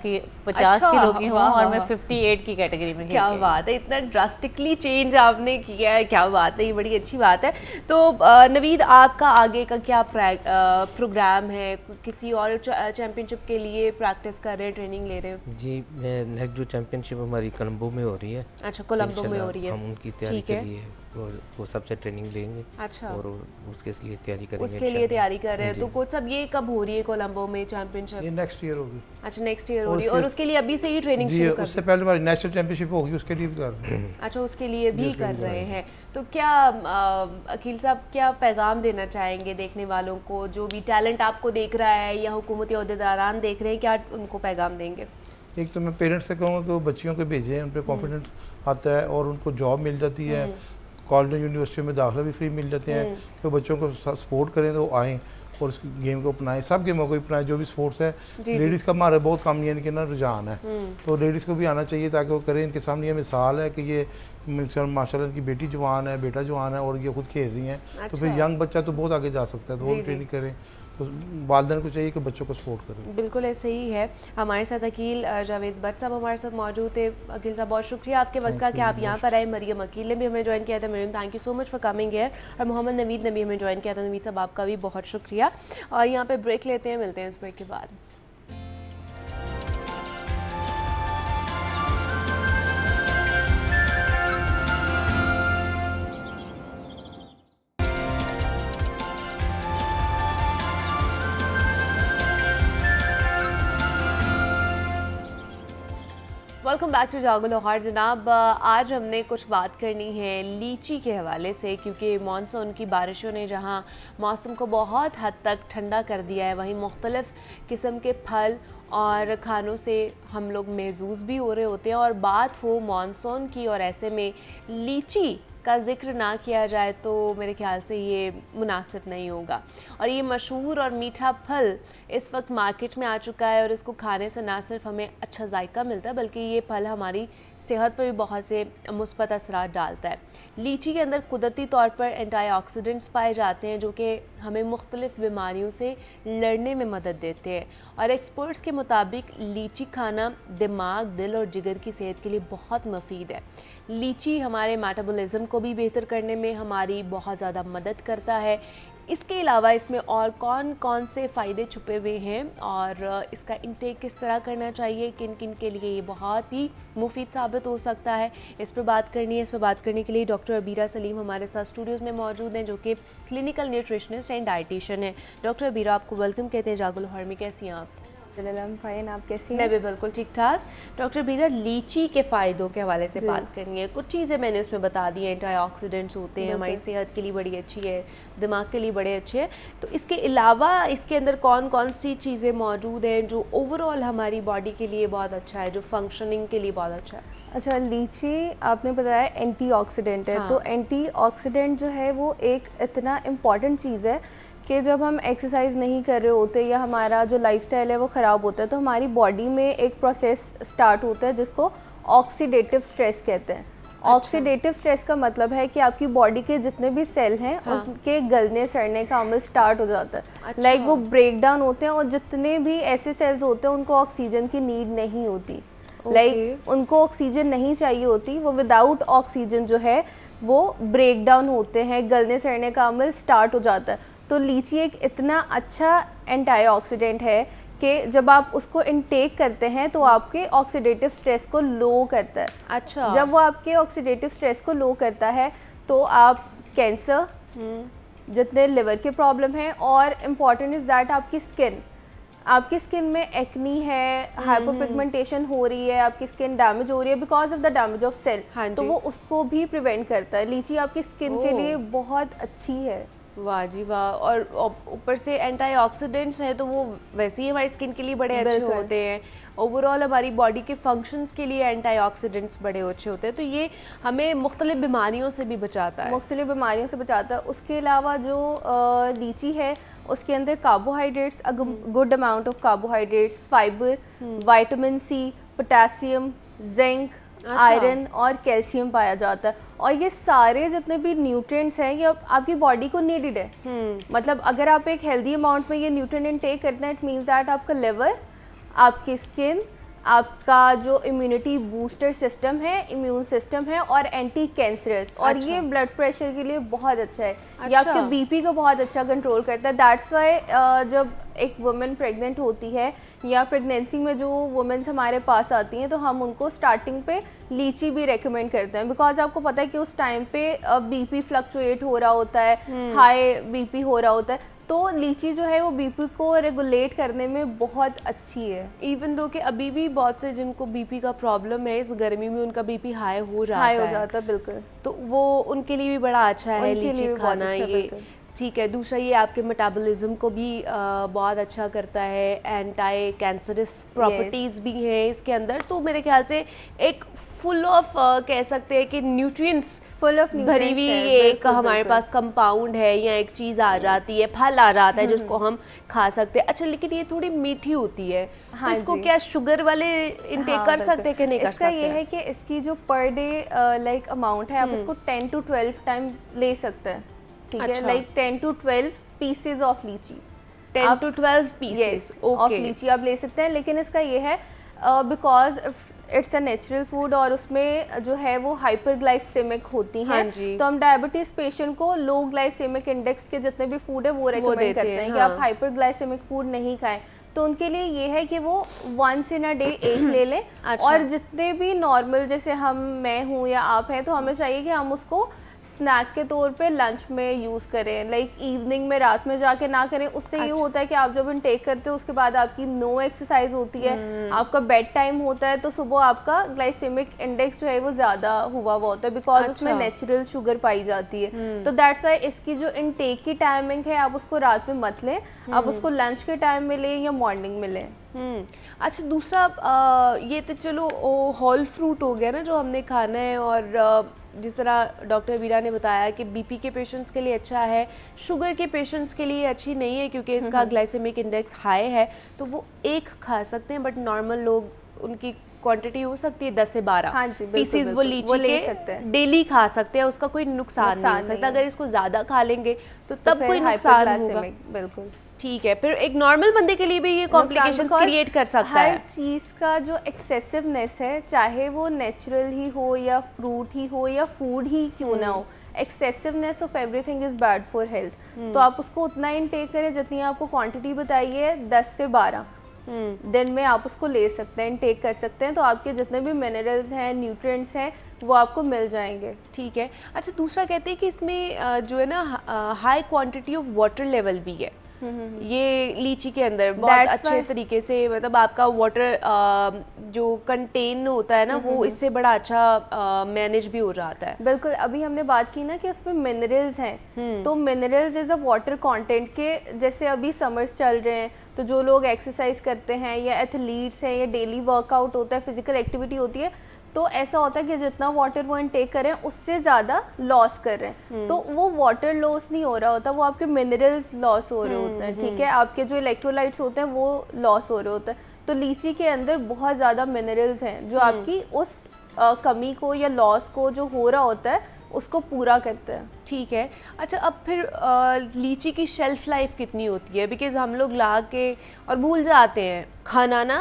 अच्छा, किलो की हूँ वाह, और मैं वाह। 58 की कैटेगरी में क्या बात है, इतना ड्रास्टिकली चेंज आपने किया है, क्या बात है, ये बड़ी अच्छी बात है। तो नवीद, आपका आगे का क्या प्रोग्राम है? किसी और चैंपियनशिप के लिए प्रैक्टिस कर रहे हैं, ट्रेनिंग ले रहे हैं? जी, नेक्स्ट जो चैंपियनशिप हमारी कोलंबो में हो रही है। अच्छा, कोलंबो में हो रही है। हम उनकी तैयारी ठीक के है। लिए और वो सबसे ट्रेनिंग लेंगे। अच्छा। और उसके लिए तैयारी करेंगे। उसके लिए इंशाल्लाह। तैयारी कर रहे हैं। जी। तो कोच साहब, ये कब हो रही है कोलंबो में चैंपियनशिप? ये नेक्स्ट ईयर होगी। अच्छा, नेक्स्ट ईयर हो और रही है, उसके- और उसके लिए अभी से ही ट्रेनिंग जी, शुरू कर उससे पहले हमारी नेशनल चैंपियनशिप होगी, उसके लिए भी कर रहे हैं। अच्छा, उसके लिए भी उसके कर लिए रहे कर हैं। तो क्या अखिल साहब, क्या पैगाम देना चाहेंगे देखने वालों को, जो भी टैलेंट आपको देख रहा है या हुकूमती अहदेदारान देख रहे हैं, क्या उनको पैगाम देंगे? एक तो मैं पेरेंट्स से कहूँगा कि वो बच्चियों को भेजें, उन पर कॉन्फिडेंस आता है और उनको जॉब मिल जाती है, कॉलेज यूनिवर्सिटी में दाखिला भी फ्री मिल जाते हैं। कि वो बच्चों को सपोर्ट करें तो वो आएँ और उस गेम को अपनाएं, सब गेमों को अपनाएं, जो भी स्पोर्ट्स है। लेडीज़ का हमारा बहुत कम यानी कि ना रुझान है, तो लेडीज़ को भी आना चाहिए ताकि वो करें। इनके सामने ये मिसाल है कि ये माशाल्लाह इनकी बेटी जवान है, बेटा जवान है और ये खुद खेल रही हैं। तो फिर यंग बच्चा तो बहुत आगे जा सकता है, तो वो ट्रेनिंग करें। तो वालिदैन को चाहिए कि बच्चों को सपोर्ट करें। बिल्कुल ऐसे ही है। हमारे साथ अकील जावेद भट्ट साहब हमारे साथ मौजूद थे। अकील साहब, बहुत शुक्रिया आपके वक्त का कि आप यहाँ पर आए। मरियम अकील ने भी हमें ज्वाइन किया था। Mariam, thank you so much for coming here. और मोहम्मद नवीद ने भी हमें ज्वाइन किया था। नवीद साहब, आपका भी बहुत शुक्रिया। और यहाँ पे ब्रेक लेते हैं, मिलते हैं इस ब्रेक के बाद। वेलकम बैक टू जागो लाहौर। जनाब, आज हमने कुछ बात करनी है लीची के हवाले से, क्योंकि मानसून की बारिशों ने जहां मौसम को बहुत हद तक ठंडा कर दिया है, वहीं मुख्तलिफ़ किस्म के फल और खानों से हम लोग महजूज़ भी हो रहे होते हैं। और बात हो मानसून की और ऐसे में लीची का जिक्र ना किया जाए तो मेरे ख्याल से ये मुनासिब नहीं होगा। और ये मशहूर और मीठा फल इस वक्त मार्केट में आ चुका है और इसको खाने से ना सिर्फ हमें अच्छा जायका मिलता है, बल्कि ये फल हमारी सेहत पर भी बहुत से मुस्बत असरात डालता है। लीची के अंदर कुदरती तौर पर एंटीऑक्सीडेंट्स पाए जाते हैं, जो कि हमें मुख्तलिफ़ बीमारियों से लड़ने में मदद देते हैं। और एक्सपर्ट्स के मुताबिक लीची खाना दिमाग, दिल और जिगर की सेहत के लिए बहुत मुफीद है। लीची हमारे मेटाबॉलिज्म को भी बेहतर करने में हमारी बहुत ज़्यादा मदद करता है। इसके अलावा इसमें और कौन कौन से फ़ायदे छुपे हुए हैं और इसका इंटेक किस तरह करना चाहिए, किन किन के लिए ये बहुत ही मुफीद साबित हो सकता है, इस पर बात करनी है। इस पर बात करने के लिए डॉक्टर अबीरा सलीम हमारे साथ स्टूडियोज़ में मौजूद हैं, जो कि क्लिनिकल न्यूट्रिशनिस्ट एंड डाइटिशियन है। डॉक्टर अबीरा, आपको वेलकम कहते हैं जागो लाहौर में। कैसी हैं आप? फाइन, आप कैसी मैं हैं? भी बिल्कुल ठीक ठाक। डॉक्टर बीरा, लीची के फ़ायदों के हवाले से बात करनी है। कुछ चीज़ें मैंने उसमें बता दी हैं, एंटीऑक्सीडेंट्स होते हैं, हमारी सेहत के लिए बड़ी अच्छी है, दिमाग के लिए बड़े अच्छे हैं। तो इसके अलावा इसके अंदर कौन कौन सी चीज़ें मौजूद हैं जो ओवरऑल हमारी बॉडी के लिए बहुत अच्छा है, जो फंक्शनिंग के लिए बहुत अच्छा है? अच्छा, लीची आपने बताया एंटीऑक्सीडेंट है। हाँ। तो एंटीऑक्सीडेंट जो है वो एक इतना इम्पॉर्टेंट चीज़ है कि जब हम एक्सरसाइज नहीं कर रहे होते या हमारा जो लाइफस्टाइल है वो ख़राब होता है, तो हमारी बॉडी में एक प्रोसेस स्टार्ट होता है जिसको ऑक्सीडेटिव स्ट्रेस कहते हैं। ऑक्सीडेटिव स्ट्रेस का मतलब है कि आपकी बॉडी के जितने भी सेल हैं उसके गलने सड़ने का अमल स्टार्ट हो जाता है। लाइक वो ब्रेक डाउन होते हैं और जितने भी ऐसे सेल्स होते हैं उनको ऑक्सीजन की नीड नहीं होती। लाइक उनको ऑक्सीजन नहीं चाहिए होती, वो विदाउट ऑक्सीजन जो है वो ब्रेक डाउन होते हैं, गलने सड़ने का अमल स्टार्ट हो जाता है। तो लीची एक इतना अच्छा एंटीऑक्सीडेंट है कि जब आप उसको इनटेक करते हैं तो आपके ऑक्सीडेटिव स्ट्रेस को लो करता है। अच्छा, जब वो आपके ऑक्सीडेटिव स्ट्रेस को लो करता है तो आप कैंसर, जितने लिवर के प्रॉब्लम हैं, और इम्पॉर्टेंट इज़ दैट आपकी स्किन में एक्नी है, हाइपरपिगमेंटेशन हो रही है, आपकी स्किन डैमेज हो रही है because of the damage of cell, तो वो उसको भी प्रिवेंट करता है। लीची आपकी स्किन के लिए बहुत अच्छी है। वाह जी वाह। और ऊपर से एंटीऑक्सीडेंट्स हैं तो वो वैसे ही हमारी स्किन के लिए बड़े अच्छे होते हैं। ओवरऑल हमारी बॉडी के फंक्शंस के लिए एंटीऑक्सीडेंट्स बड़े अच्छे होते हैं, तो ये हमें मुख्तलिफ बीमारियों से भी बचाता है। मुख्तलिफ बीमारियों से बचाता है। उसके अलावा जो लीची है उसके अंदर carbohydrates, good amount of carbohydrates, fibre, vitamin C, potassium, zinc, iron और कैल्शियम पाया जाता है, और ये सारे जितने भी न्यूट्रिएंट्स हैं ये आपकी बॉडी को नीडेड है। मतलब अगर आप एक हेल्दी अमाउंट में ये न्यूट्रिएंट इनटेक करते हैं, इट मीन्स दैट आपका लिवर, आपकी स्किन, आपका जो इम्यूनिटी बूस्टर सिस्टम है, इम्यून सिस्टम है, और एंटी कैंसरस, और ये ब्लड प्रेशर के लिए बहुत अच्छा है। ये आपके बीपी को बहुत अच्छा कंट्रोल करता है। दैट्स वाई जब एक वुमेन प्रेग्नेंट होती है या प्रेगनेंसी में जो वुमेन्स हमारे पास आती हैं तो हम उनको स्टार्टिंग पे लीची भी रेकमेंड करते हैं, बिकॉज आपको पता है कि उस टाइम पे बीपी फ्लक्चुएट हो रहा होता है, हाई बीपी हो रहा होता है, तो लीची जो है वो बीपी को रेगुलेट करने में बहुत अच्छी है। इवन दो कि अभी भी बहुत से जिनको बीपी का प्रॉब्लम है, इस गर्मी में उनका बीपी हाई हो जाता है बिल्कुल, तो वो उनके लिए भी बड़ा अच्छा है लीची खाना। ये ठीक है। दूसरा ये आपके मेटाबॉलिज्म को भी बहुत अच्छा करता है, एंटी कैंसरस प्रॉपर्टीज़ भी हैं इसके अंदर, तो मेरे ख्याल से एक फुल ऑफ कह सकते हैं कि न्यूट्रिएंट्स भरी हुई एक हमारे पास कंपाउंड है, या एक चीज़ आ जाती है, फल आ जाता है जिसको हम खा सकते हैं। अच्छा, लेकिन ये थोड़ी मीठी होती है, तो इसको क्या शुगर वाले इनटेक कर सकते हैं कि नहीं कर सकते? इसका ये है कि इसकी जो पर डे लाइक अमाउंट है, आप इसको 10 to 12 टाइम ले सकते हैं, ठीक है, लाइक 10 to 12 पीसेज ऑफ लीची, 10 to 12 पीसेज ऑफ लीची आप ले सकते हैं। लेकिन इसका ये है because it's a natural food, और उसमें जो है वो हाइपरग्लाइसेमिक होती हैं, तो हम डायबिटीज पेशेंट को लो ग्लाइसेमिक इंडेक्स के जितने भी फूड है वो रेकमेंड करते हैं कि आप हाइपरग्लाइसेमिक फूड नहीं खाएं। तो उनके लिए ये है कि वो वंस इन अ डे एक ले लें। और जितने भी नॉर्मल, जैसे मैं हूँ या आप हैं, तो हमें चाहिए कि हम उसको स्नैक के तौर पे लंच में यूज़ करें, लाइक इवनिंग में, रात में जाके ना करें। उससे ये होता है कि आप जब इनटेक करते हो उसके बाद आपकी नो एक्सरसाइज होती है, आपका बेड टाइम होता है, तो सुबह आपका ग्लाइसेमिक इंडेक्स जो है वो ज़्यादा हुआ होता है, बिकॉज उसमें नेचुरल शुगर पाई जाती है। तो दैट्स वाई इसकी जो इनटेक की टाइमिंग है, आप उसको रात में मत लें, आप उसको लंच के टाइम में लें या मॉर्निंग में लें। अच्छा, दूसरा ये तो चलो होल फ्रूट हो गया ना जो हमने खाना है, और जिस तरह डॉक्टर वीरा ने बताया कि बीपी के पेशेंट्स के लिए अच्छा है, शुगर के पेशेंट्स के लिए अच्छी नहीं है क्योंकि इसका ग्लाइसेमिक इंडेक्स हाई है, तो वो एक खा सकते हैं, बट नॉर्मल लोग उनकी क्वांटिटी हो सकती है 10 से 12 पीसेस वो लीची के डेली खा सकते हैं, उसका कोई नुकसान नहीं हो सकता। अगर इसको ज़्यादा खा लेंगे तो तब कोई नुकसान होगा। बिल्कुल ठीक है। फिर एक नॉर्मल बंदे के लिए भी ये कॉम्प्लिकेशंस क्रिएट कर सकता है। हर चीज़ का जो एक्सेसिवनेस है, चाहे वो नेचुरल ही हो या फ्रूट ही हो या फूड ही क्यों ना हो, excessiveness of everything is bad for health. तो आप उसको उतना इनटेक करें जितनी आपको क्वांटिटी बताई है, 10 से 12 दिन में आप उसको ले सकते हैं, इनटेक कर सकते हैं, तो आपके जितने भी मिनरल्स हैं, न्यूट्रिएंट्स हैं, वो आपको मिल जाएंगे। ठीक है। अच्छा, दूसरा कहते हैं कि इसमें जो है ना high quantity of water level भी है ये लीची के अंदर, बहुत अच्छे तरीके से, मतलब आपका वाटर जो कंटेन होता है ना वो इससे बड़ा अच्छा मैनेज भी हो जाता है। बिल्कुल। अभी हमने बात की ना कि उसमें मिनरल्स हैं, तो minerals is a water content के, जैसे अभी समर्स चल रहे हैं तो जो लोग एक्सरसाइज करते हैं या एथलीट्स हैं या डेली वर्कआउट होता है, फिजिकल एक्टिविटी होती है, तो ऐसा होता है कि जितना वाटर वो इनटेक करें उससे ज़्यादा लॉस कर रहे हैं, तो वो वाटर लॉस नहीं हो रहा होता, वो आपके मिनरल्स लॉस हो रहे होते हैं, ठीक है, आपके जो इलेक्ट्रोलाइट्स होते हैं वो लॉस हो रहे होते हैं। तो लीची के अंदर बहुत ज़्यादा मिनरल्स हैं जो आपकी उस कमी को या लॉस को जो हो रहा होता है उसको पूरा करते हैं। ठीक है। अच्छा, अब फिर लीची की शेल्फ लाइफ कितनी होती है? बिकॉज हम लोग ला के और भूल जाते हैं खाना ना,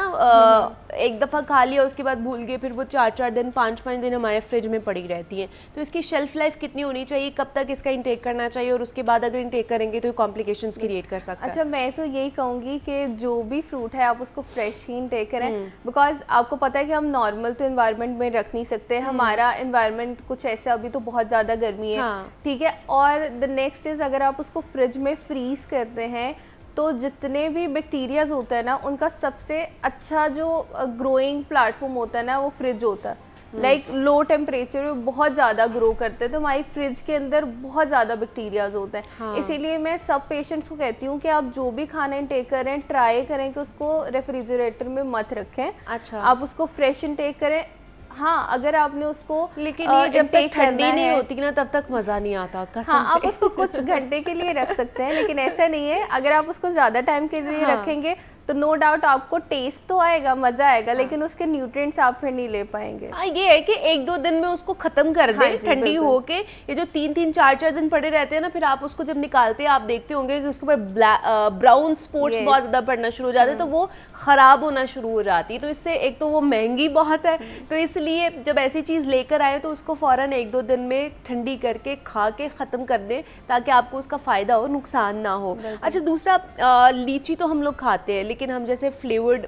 एक दफ़ा खा लिया उसके बाद भूल गए, फिर वो 4-4 दिन 5-5 दिन हमारे फ्रिज में पड़ी रहती हैं, तो इसकी शेल्फ लाइफ कितनी होनी चाहिए, कब तक इसका इंटेक करना चाहिए, और उसके बाद अगर इंटेक करेंगे तो कॉम्प्लिकेशंस क्रिएट कर सकता है? अच्छा, मैं तो यही कहूँगी कि जो भी फ्रूट है आप उसको फ्रेश ही इंटेक करें, बिकॉज आपको पता है कि हम नॉर्मल तो इन्वायरमेंट में रख नहीं सकते, हमारा इन्वायरमेंट कुछ ऐसे, अभी तो बहुत ज़्यादा गर्मी है, ठीक है, और द नेक्स्ट इज़ अगर आप उसको फ्रिज में फ्रीज करते हैं तो जितने भी बैक्टीरियाज होता है ना, उनका सबसे अच्छा जो ग्रोइंग प्लेटफॉर्म होता है ना वो फ्रिज होता है। लाइक लो टेम्परेचर में बहुत ज़्यादा ग्रो करते हैं, तो हमारी फ्रिज के अंदर बहुत ज़्यादा बैक्टीरियाज होते हैं। इसीलिए मैं सब पेशेंट्स को कहती हूँ कि आप जो भी खाना इंटेक करें, ट्राई करें कि उसको रेफ्रिजरेटर में मत रखें। अच्छा, आप उसको फ्रेश इंटेक करें। हाँ, अगर आपने उसको, लेकिन ये जब तक ठंडी नहीं होती ना तब तक मज़ा नहीं आता कसम हाँ, से। आप उसको कुछ घंटे के लिए रख सकते हैं, लेकिन ऐसा नहीं है, अगर आप उसको ज़्यादा टाइम के लिए रखेंगे तो नो डाउट आपको टेस्ट तो आएगा, मज़ा आएगा, लेकिन उसके न्यूट्रिएंट्स आप फिर नहीं ले पाएंगे। हाँ, ये है कि 1-2 दिन में उसको खत्म कर हाँ दें जी, ठंडी बिल्कुल। होके। ये जो 3-3 4-4 दिन पड़े रहते हैं ना, फिर आप उसको जब निकालते हैं आप देखते होंगे कि उसके ऊपर ब्राउन स्पॉट्स Yes. बहुत ज़्यादा पड़ना शुरू हो जाते हैं, तो वो ख़राब होना शुरू हो जाती है। तो इससे एक तो वो महंगी बहुत है, तो इसलिए जब ऐसी चीज़ लेकर आए तो उसको फ़ौरन 1-2 दिन में ठंडी करके खा के ख़त्म कर दें, ताकि आपको उसका फ़ायदा हो, नुकसान ना हो। अच्छा, दूसरा लीची तो हम लोग खाते हैं, लेकिन हम जैसे फ्लेवर्ड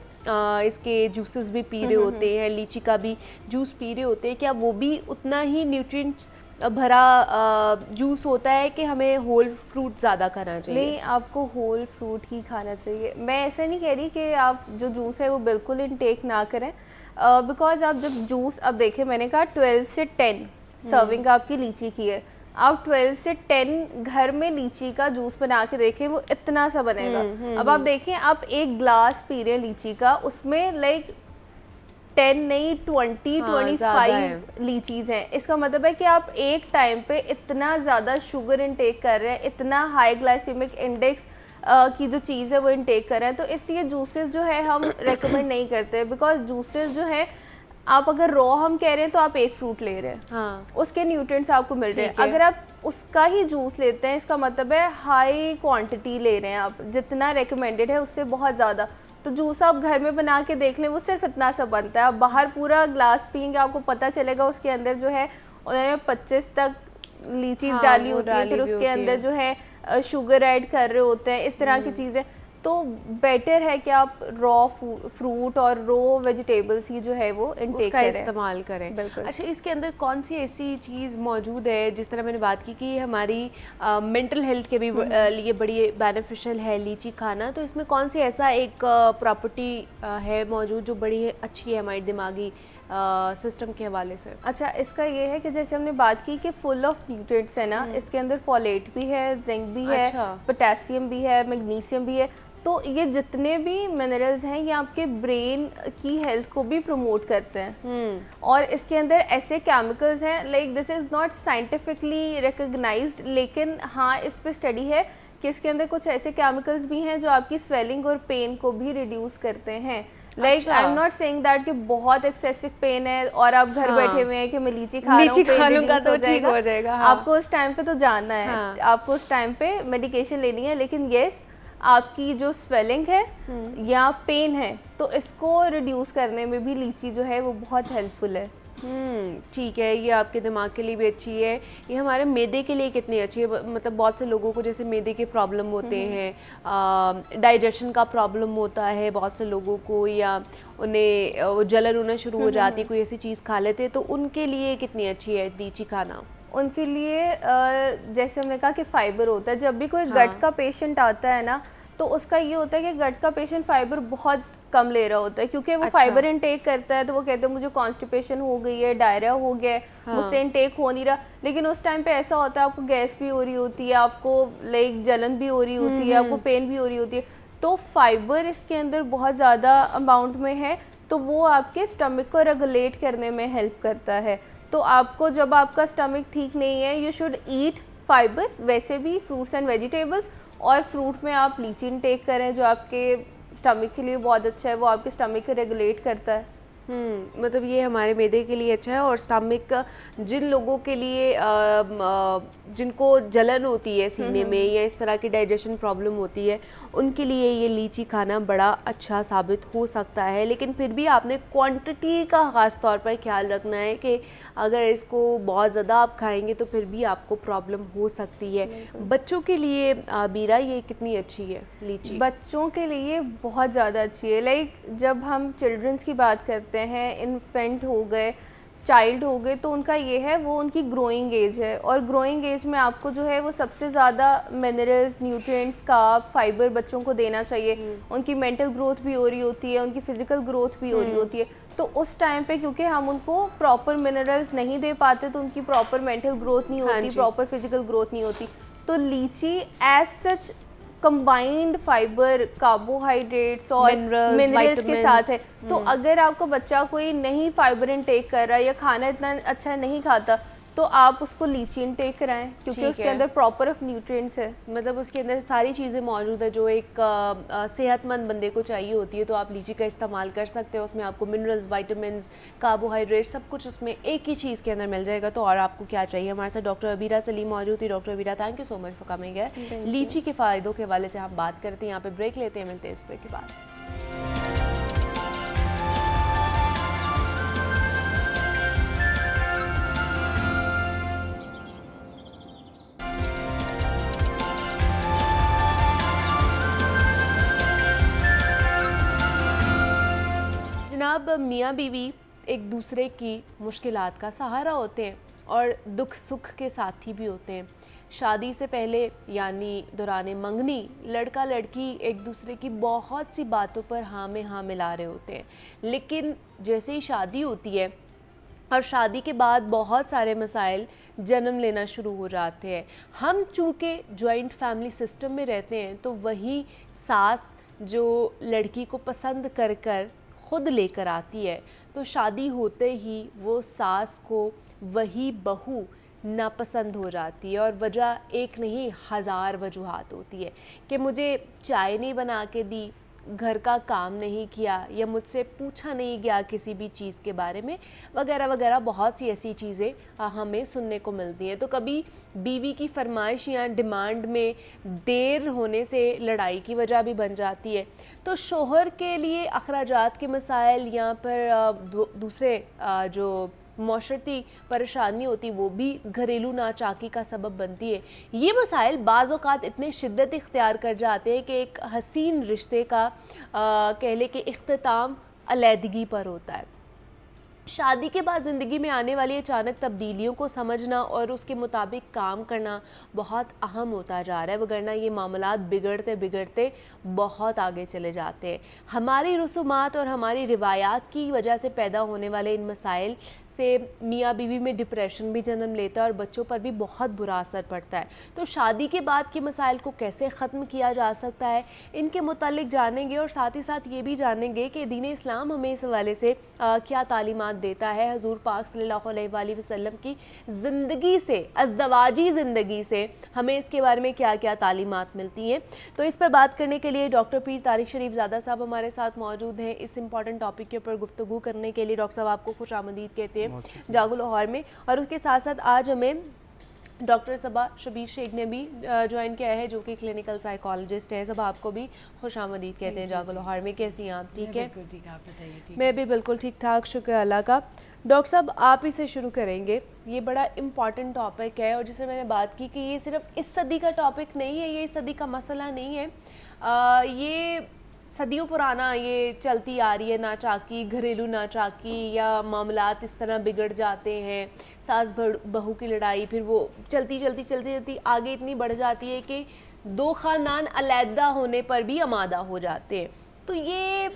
इसके जूसेस भी पी रहे होते हैं, लीची का भी जूस पी रहे होते हैं, क्या वो भी उतना ही न्यूट्रिएंट्स भरा जूस होता है कि हमें होल फ्रूट ज़्यादा खाना चाहिए? नहीं, आपको होल फ्रूट ही खाना चाहिए। मैं ऐसे नहीं कह रही कि आप जो जूस है वो बिल्कुल इनटेक ना करें, बिकॉज आप जब जूस, अब देखिए मैंने कहा 12 से 10 सर्विंग आपकी लीची की है, आप 12 से 10 घर में लीची का जूस बना के देखें, वो इतना सा बनेगा। अब आप देखें, आप एक ग्लास पी रहे हैं लीची का, उसमें लाइक 10 नहीं 20 हाँ, ज़्यादा 25 लीचीज़ हैं। इसका मतलब है कि आप एक टाइम पे इतना ज़्यादा शुगर इनटेक कर रहे हैं, इतना हाई ग्लाइसेमिक इंडेक्स की जो चीज़ है वो इनटेक कर रहे हैं। तो इसलिए जूसेस जो है हम रेकमेंड नहीं करते, बिकॉज जूसेस जो है आप अगर रॉ हम कह रहे हैं तो आप एक फ्रूट ले रहे हैं, हाँ, उसके न्यूट्रिएंट्स आपको मिल रहे हैं। ठीक है। अगर आप उसका ही जूस लेते हैं, इसका मतलब है हाई क्वांटिटी ले रहे हैं आप, जितना रेकमेंडेड है उससे बहुत ज़्यादा। तो जूस आप घर में बना के देख लें, वो सिर्फ इतना सा बनता है। आप बाहर पूरा ग्लास पियेंगे, आपको पता चलेगा उसके अंदर जो है उन्होंने 25 तक लीचीज हाँ, डाली वो होती है, डाली फिर भी उसके होती अंदर है। जो है शुगर ऐड कर रहे होते हैं, इस तरह की चीज़ें। तो बेटर है कि आप रॉ फ्रूट और रॉ वेजिटेबल्स ही जो है वो इनटेक उसका करें। इस्तेमाल करें। बिल्कुल। अच्छा, इसके अंदर कौन सी ऐसी चीज़ मौजूद है, जिस तरह मैंने बात की कि हमारी मेंटल हेल्थ के भी लिए बड़ी बेनिफिशियल है लीची खाना, तो इसमें कौन सी ऐसा एक प्रॉपर्टी है मौजूद जो बड़ी अच्छी है हमारी दिमागी सिस्टम के हवाले से? अच्छा, इसका ये है कि जैसे हमने बात की कि फुल ऑफ न्यूट्रिएंट्स है ना, इसके अंदर फॉलेट भी है, जिंक भी है, अच्छा। पोटेशियम भी है, मैग्नीशियम भी है। तो ये जितने भी मिनरल्स हैं ये आपके ब्रेन की हेल्थ को भी प्रमोट करते हैं। और इसके अंदर ऐसे केमिकल्स हैं, like this is not scientifically recognised, लेकिन हाँ इस पे स्टडी है कि इसके अंदर कुछ ऐसे केमिकल्स भी हैं जो आपकी स्वेलिंग और पेन को भी रिड्यूस करते हैं। Like I am not saying that कि बहुत एक्सेसिव पेन है और आप घर बैठे हुए हैं कि मैं लीची खा रहा हूँ, पेन खा लूंगा reduce तो ठीक हो जाएगा। हाँ। आपको उस टाइम पे तो जानना है, हाँ। आपको उस टाइम पे मेडिकेशन लेनी है, लेकिन येस आपकी जो स्वेलिंग है या पेन है तो इसको रिड्यूस करने में भी लीची जो है वो बहुत हेल्पफुल है। ठीक है, ये आपके दिमाग के लिए भी अच्छी है। ये हमारे मैदे के लिए कितनी अच्छी है? मतलब बहुत से लोगों को जैसे मैदे के प्रॉब्लम होते हैं, डाइजेशन का प्रॉब्लम होता है बहुत से लोगों को, या उन्हें वो जलन होना शुरू हो जाती है, कोई ऐसी चीज़ खा लेते हैं, तो उनके लिए कितनी अच्छी है लीची खाना? उनके लिए जैसे हमने कहा कि फाइबर होता है। जब भी कोई हाँ। गट का पेशेंट आता है ना, तो उसका ये होता है कि गट का पेशेंट फाइबर बहुत कम ले रहा होता है, क्योंकि वो अच्छा। फाइबर इनटेक करता है तो वो कहते हैं मुझे कॉन्स्टिपेशन हो गई है, डायरिया हो गया है, मुझसे इनटेक हो नहीं रहा। लेकिन उस टाइम पे ऐसा होता है आपको गैस भी हो रही होती है, आपको लाइक जलन भी हो रही होती है, आपको पेन भी हो रही होती है। तो फाइबर इसके अंदर बहुत ज़्यादा अमाउंट में है, तो वो आपके स्टमक को रेगुलेट करने में हेल्प करता है। तो आपको जब आपका स्टमक ठीक नहीं है, यू शुड ईट फाइबर, वैसे भी फ्रूट्स एंड वेजिटेबल्स, और फ्रूट में आप लीची इनटेक करें जो आपके स्टमक के लिए बहुत अच्छा है, वो आपके स्टमक को रेगुलेट करता है। मतलब ये हमारे मैदे के लिए अच्छा है। और स्टमक जिन लोगों के लिए जिनको जलन होती है सीने में या इस तरह की डाइजेशन प्रॉब्लम होती है, उनके लिए ये लीची खाना बड़ा अच्छा साबित हो सकता है। लेकिन फिर भी आपने क्वांटिटी का ख़ास तौर पर ख्याल रखना है कि अगर इसको बहुत ज़्यादा आप खाएंगे तो फिर भी आपको प्रॉब्लम हो सकती है। बच्चों के लिए बीरा ये कितनी अच्छी है लीची? बच्चों के लिए बहुत ज़्यादा अच्छी है। लाइक जब हम चिल्ड्रंस की बात करते हैं, इन्फेंट हो गए, चाइल्ड हो गए, तो उनका ये है वो उनकी ग्रोइंग एज है, और ग्रोइंग एज में आपको जो है वो सबसे ज़्यादा मिनरल्स, न्यूट्रिएंट्स, कार्ब, फाइबर बच्चों को देना चाहिए। उनकी मेंटल ग्रोथ भी हो रही होती है, उनकी फिजिकल ग्रोथ भी हो रही होती है। तो उस टाइम पे क्योंकि हम उनको प्रॉपर मिनरल्स नहीं दे पाते तो उनकी प्रॉपर मेंटल ग्रोथ नहीं होती, प्रॉपर फिजिकल ग्रोथ नहीं होती। तो litchi as such combined fibre, carbohydrates और मिनरल्स के साथ है। तो अगर आपका बच्चा कोई नहीं फाइबर इनटेक कर रहा है या खाना इतना अच्छा नहीं खाता, तो आप उसको लीची इनटेक कराएं, क्योंकि ठीक उसके है। अंदर प्रॉपर ऑफ न्यूट्रिएंट्स है। मतलब उसके अंदर सारी चीज़ें मौजूद है जो एक सेहतमंद बंदे को चाहिए होती है, तो आप लीची का इस्तेमाल कर सकते हो। उसमें आपको मिनरल्स, विटामिन्स, कार्बोहाइड्रेट सब कुछ उसमें एक ही चीज़ के अंदर मिल जाएगा। तो और आपको क्या चाहिए। हमारे साथ डॉक्टर अबीरा सलीम मौजूद थी। Doctor Abira, thank you so much for coming है। लीची के फ़ायदों के हवाले से हम बात करते हैं। यहाँ पे ब्रेक लेते हैं, मिलते हैं इस ब्रेक के बाद। जनाब, मियाँ बीवी एक दूसरे की मुश्किलात का सहारा होते हैं और दुख सुख के साथी भी होते हैं। शादी से पहले यानी दौरान मंगनी लड़का लड़की एक दूसरे की बहुत सी बातों पर हाँ में हाँ मिला रहे होते हैं, लेकिन जैसे ही शादी होती है और शादी के बाद बहुत सारे मसाइल जन्म लेना शुरू हो जाते हैं। हम चूँकि जॉइंट फैमिली सिस्टम में रहते हैं, तो वही सास जो लड़की को पसंद कर कर ख़ुद लेकर आती है, तो शादी होते ही वो सास को वही बहू नापसंद हो जाती है। और वजह एक नहीं, हज़ार वजूहात होती है कि मुझे चाय नहीं बना के दी, घर का काम नहीं किया, या मुझसे पूछा नहीं गया किसी भी चीज़ के बारे में, वगैरह वगैरह। बहुत सी ऐसी चीज़ें हमें सुनने को मिलती हैं। तो कभी बीवी की फरमाइश या डिमांड में देर होने से लड़ाई की वजह भी बन जाती है। तो शोहर के लिए अखराजात के मसाइल या फिर दूसरे जो मौशरती परेशानी होती, वो भी घरेलू नाचाकी का सबब बनती है। ये मसाइल बाज़ औक़ात इतने शिद्दत इख्तियार कर जाते हैं कि एक हसीन रिश्ते का कह ले कि इख्तिताम अलहदगी पर होता है। शादी के बाद ज़िंदगी में आने वाली अचानक तब्दीलियों को समझना और उसके मुताबिक काम करना बहुत अहम होता जा रहा है, वगरना ये मामलात बिगड़ते बिगड़ते बहुत आगे चले जाते हैं। हमारी रसूमात और हमारी रिवायात की वजह से पैदा होने वाले इन मसाइल से मियाँ बीवी में डिप्रेशन भी जन्म लेता है और बच्चों पर भी बहुत बुरा असर पड़ता है। तो शादी के बाद के मसाइल को कैसे ख़त्म किया जा सकता है, इनके मुतालिक जानेंगे और साथ ही साथ ये भी जानेंगे कि दीन इस्लाम हमें इस हवाले से क्या तालीमात देता है। हजूर पाक सल्लल्लाहु अलैहि वसल्लम की ज़िंदगी से, अज़दवाजी ज़िंदगी से हमें इसके बारे में क्या क्या तालीमात मिलती हैं। तो इस पर बात करने के लिए डॉक्टर पीर तारिक शरीफ ज़ादा साहब हमारे साथ मौजूद हैं। इस इंपॉर्टेंट टॉपिक के ऊपर गुफ्तगू करने के लिए डॉक्टर साहब आपको खुश आमदीद कहते हैं जागो लाहौर में। और उसके साथ साथ आज हमें डॉक्टर सबा शबीर शेख ने भी ज्वाइन किया है, जो कि क्लिनिकल साइकोलॉजिस्ट है। सब आपको भी खुश आमदीद कहते हैं जागो लाहौर में। कैसी हैं आप? ठीक है, आप बताइए। मैं भी बिल्कुल ठीक ठाक, शुक्र अल्लाह का। डॉक्टर साहब, आप ही से शुरू करेंगे। ये बड़ा इम्पॉर्टेंट टॉपिक है और जिसे मैंने बात की कि ये सिर्फ इस सदी का टॉपिक नहीं है, ये इस सदी का मसला नहीं है। ये सदियों पुराना ये चलती आ रही है नाचाकी, घरेलू नाचाकी या मामलात इस तरह बिगड़ जाते हैं, सास बहू की लड़ाई, फिर वो चलती आगे इतनी बढ़ जाती है कि दो ख़ानदान अलहदा होने पर भी आमादा हो जाते हैं। तो ये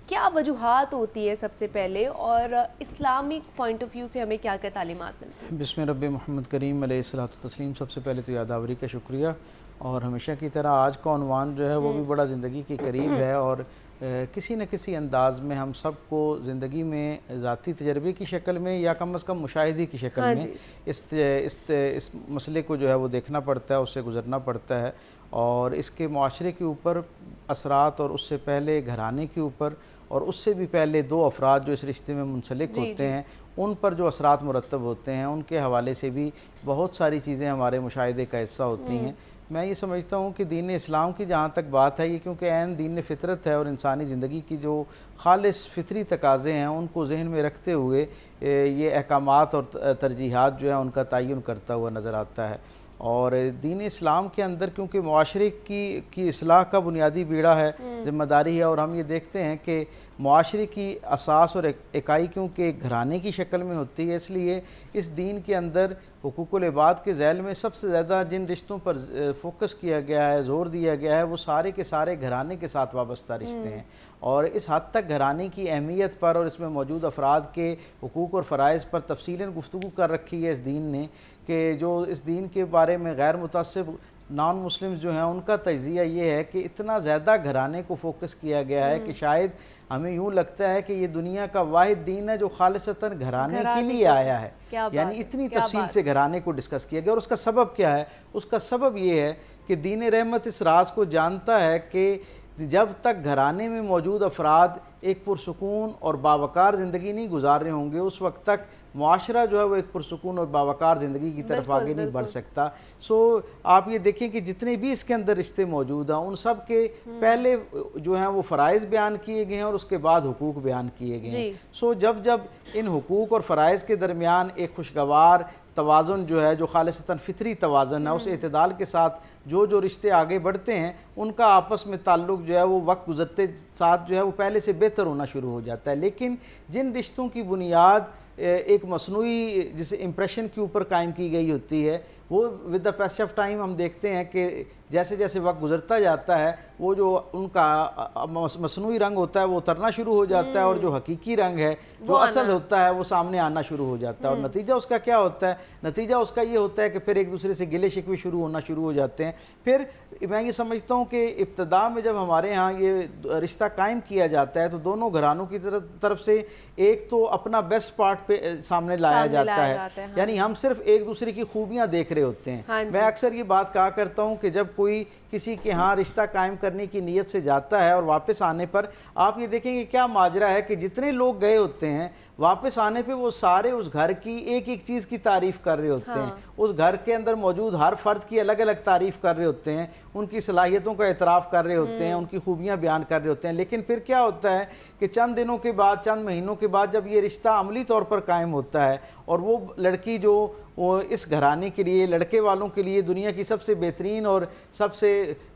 क्या वजूहात होती है सबसे पहले, और इस्लामिक पॉइंट ऑफ व्यू से हमें क्या क्या तालीमात मिलती है? बिस्मिल्लाह रब्बी मोहम्मद करीम अलैहिस्सलातु तस्लीम। सबसे पहले तो यादावरी का शुक्रिया, और हमेशा की तरह आज का उन्वान जो है वो भी बड़ा ज़िंदगी के करीब है, और किसी न किसी अंदाज़ में हम सबको ज़िंदगी में ज़ाती तजर्बे की शक्ल में या कम अज़ कम मुशाहिदे की शक्ल में इस मसले को जो है वो देखना पड़ता है, उससे गुज़रना पड़ता है, और इसके माशरे के ऊपर असरात, और उससे पहले घराने के ऊपर, और उससे भी पहले दो अफराद जो इस रिश्ते में मुंसलिक होते हैं उन पर जो असरात मुरतब होते हैं, उनके हवाले से भी बहुत सारी चीज़ें हमारे मुशाहिदे का हिस्सा होती हैं। मैं ये समझता हूँ कि दीन इस्लाम की जहाँ तक बात है, ये क्योंकि ऐन दीन फितरत है और इंसानी ज़िंदगी की जो खालिस फितरी तकाज़े हैं उनको जहन में रखते हुए ये अहकामात और तरजीहात जो है उनका तयन करता हुआ नज़र आता है। और दीन इस्लाम के अंदर क्योंकि मुआशरे की इस्लाह का बुनियादी बीड़ा है, ज़िम्मेदारी है, और हम ये देखते हैं कि मुआशरे की असास और इकाई क्योंकि घराने की शक्ल में होती है, इसलिए इस दीन के अंदर हुकूकुल इबाद के ज़ैल में सबसे ज़्यादा जिन रिश्तों पर फोकस किया गया है, ज़ोर दिया गया है, वो सारे के सारे घराने के साथ वाबस्ता रिश्ते हैं। और इस हद तक घराने की अहमियत पर और इसमें मौजूद अफराद के हुकूक और फ़राइज़ पर तफसीलन गुफ्तगू कर रखी है इस दीन ने, कि जो इस दीन के बारे में गैर मुतअस्सिब नॉन मुस्लिम्स जो हैं उनका तजिया ये है कि इतना ज़्यादा घराने को फोकस किया गया है कि शायद हमें यूँ लगता है कि ये दुनिया का वाहिद दीन है जो खालिसतन घराने के लिए आया है। यानी इतनी तफसील से घराने को डिस्कस किया गया। और उसका सबब क्या है? उसका सबब ये है कि दीन रहमत इस राज को जानता है कि जब तक घराने में मौजूद अफराद एक पुरसुकून और बावकार ज़िंदगी नहीं गुजार रहे होंगे, उस वक्त तक मुआशरा जो है वो एक पुरसुकून और बावकार ज़िंदगी की तरफ आगे नहीं बढ़ सकता। सो आप ये देखें कि जितने भी इसके अंदर रिश्ते मौजूद हैं उन सब के पहले जो हैं वो फ़राइज़ बयान किए गए हैं और उसके बाद हुकूक बयान किए गए हैं। सो जब जब इन हुकूक और फ़राइज़ के दरमियान एक खुशगवार तवाज़ुन जो है, जो खालिसतन फितरी तवाज़ुन है, उस एतदाल के साथ जो रिश्ते आगे बढ़ते हैं उनका आपस में ताल्लुक़ जो है वो वक्त गुज़रते साथ जो है वो पहले से बेहतर होना शुरू हो जाता है। लेकिन जिन रिश्तों की बुनियाद एक मसनूई जिसे इम्प्रेशन के ऊपर कायम की गई होती है, वो with the passage of time हम देखते हैं कि जैसे जैसे वक्त गुजरता जाता है वो जो उनका मसनूई रंग होता है वो उतरना शुरू हो जाता है और जो हकीकी रंग है, जो असल होता है, वो सामने आना शुरू हो जाता है। और नतीजा उसका क्या होता है? नतीजा उसका ये होता है कि फिर एक दूसरे से गिले शिकवे शुरू होना शुरू हो जाते हैं। फिर मैं ये समझता हूँ कि इब्तदा में जब हमारे यहाँ ये रिश्ता कायम किया जाता है तो दोनों घरानों की तरफ से एक तो अपना बेस्ट पार्ट पे सामने लाया जाता है। यानी हम सिर्फ एक दूसरे की खूबियाँ देख रहे होते हैं। मैं अक्सर ये बात कहा करता हूँ कि जब कोई किसी के यहाँ रिश्ता कायम करने की नीयत से जाता है और वापस आने पर आप ये देखेंगे क्या माजरा है कि जितने लोग गए होते हैं वापस आने पे वो सारे उस घर की एक एक चीज़ की तारीफ़ कर रहे होते हैं। उस घर के अंदर मौजूद हर फ़र्द की अलग अलग तारीफ़ कर रहे होते हैं, उनकी सलाहियतों का एतराफ़ कर रहे होते हैं, उनकी खूबियाँ बयान कर रहे होते हैं। लेकिन फिर क्या होता है कि चंद दिनों के बाद, चंद महीनों के बाद जब ये रिश्ता अमली तौर पर कायम होता है और वो लड़की जो वो इस घराने के लिए, लड़के वालों के लिए दुनिया की सबसे बेहतरीन और सबसे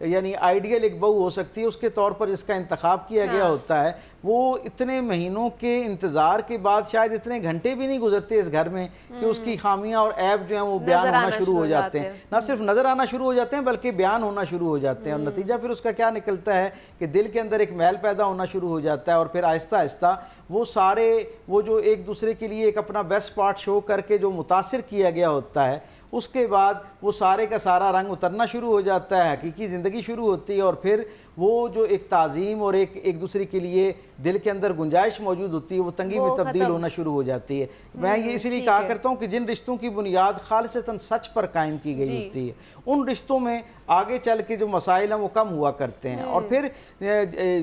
यानी आइडियल एक बहू हो सकती है, उसके तौर पर जिसका इंतखाब किया गया होता है, वो इतने महीनों के इंतज़ार के बाद शायद इतने घंटे भी नहीं गुजरते इस घर में कि उसकी खामियां और ऐब जो हैं वो बयान होना शुरू हो जाते हैं। ना सिर्फ नज़र आना शुरू हो जाते हैं बल्कि बयान होना शुरू हो जाते हैं। और नतीजा फिर उसका क्या निकलता है कि दिल के अंदर एक मैल पैदा होना शुरू हो जाता है और फिर आहिस्ता आहिस्ता वो सारे वो जो एक दूसरे के लिए एक अपना बेस्ट पार्ट शो करके जो मुतासिर किया गया होता है, उसके बाद वो सारे का सारा रंग उतरना शुरू हो जाता है, हकीकी ज़िंदगी शुरू होती है और फिर वो जो एक ताज़ीम और एक दूसरे के लिए दिल के अंदर गुंजाइश मौजूद होती है वो तंगी में तब्दील होना शुरू हो जाती है। मैं ये इसीलिए कहा करता हूँ कि जिन रिश्तों की बुनियाद खालिसतन सच पर कायम की गई होती है उन रिश्तों में आगे चल के जो मसाइल हैं वो कम हुआ करते हैं। और फिर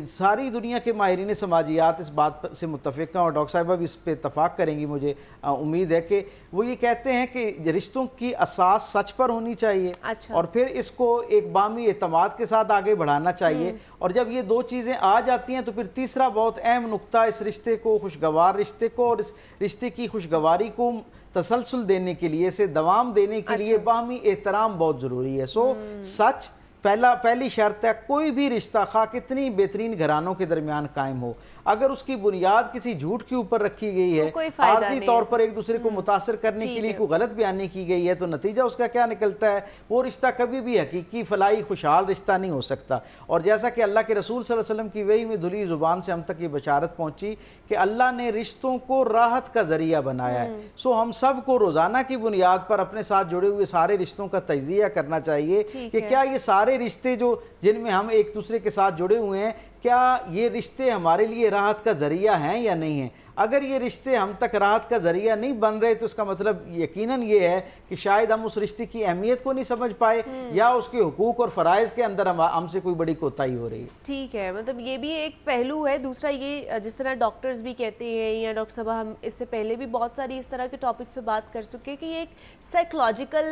सारी दुनिया के माहिरीन समाजियात इस बात से मुत्तफ़िक़ हैं और डॉक्टर साहिबा भी इस पर इत्तफ़ाक़ करेंगी, मुझे उम्मीद है कि वो ये कहते हैं कि रिश्तों की असास सच पर होनी चाहिए और फिर इसको एक बामी एतमाद के साथ आगे बढ़ाना चाहिए। और जब ये दो चीज़ें आ जाती हैं तो फिर तीसरा बहुत अहम नुक्ता इस रिश्ते को, खुशगवार रिश्ते को और इस रिश्ते की खुशगवारी को तसलसल देने के लिए, इसे दवाम देने के लिए बाहमी एहतराम बहुत ज़रूरी है। सो सच पहली शर्त है। कोई भी रिश्ता खा कितनी बेहतरीन घरानों के दरमियान कायम हो, अगर उसकी बुनियाद किसी झूठ के ऊपर रखी गई है, आर्जी तौर पर एक दूसरे को मुतासर करने के लिए कोई गलत बयानी की गई है, तो नतीजा उसका क्या निकलता है? वो रिश्ता कभी भी हकीकी फलाई खुशहाल रिश्ता नहीं हो सकता। और जैसा कि अल्लाह के रसूल सल्लल्लाहु अलैहि वसल्लम की वही में धुली ज़ुबान से हम तक ये बशारत पहुँची कि अल्लाह ने रिश्तों को राहत का ज़रिया बनाया है। सो हम सब को रोज़ाना की बुनियाद पर अपने साथ जुड़े हुए सारे रिश्तों का तजिया करना चाहिए कि क्या ये सारे रिश्ते जो जिनमें हम एक दूसरे के साथ जुड़े हुए हैं, क्या ये रिश्ते हमारे लिए राहत का ज़रिया हैं या नहीं हैं। अगर ये रिश्ते हम तक राहत का ज़रिया नहीं बन रहे तो इसका मतलब यकीनन ये है कि शायद हम उस रिश्ते की अहमियत को नहीं समझ पाए या उसके हुकूक और फ़राइज़ के अंदर हमसे कोई बड़ी कोताही हो रही है। ठीक है, मतलब ये भी एक पहलू है। दूसरा ये जिस तरह डॉक्टर्स भी कहते हैं या डॉक्टर साहब हम इससे पहले भी बहुत सारी इस तरह के टॉपिक्स पे बात कर चुके हैं कि ये एक साइकोलॉजिकल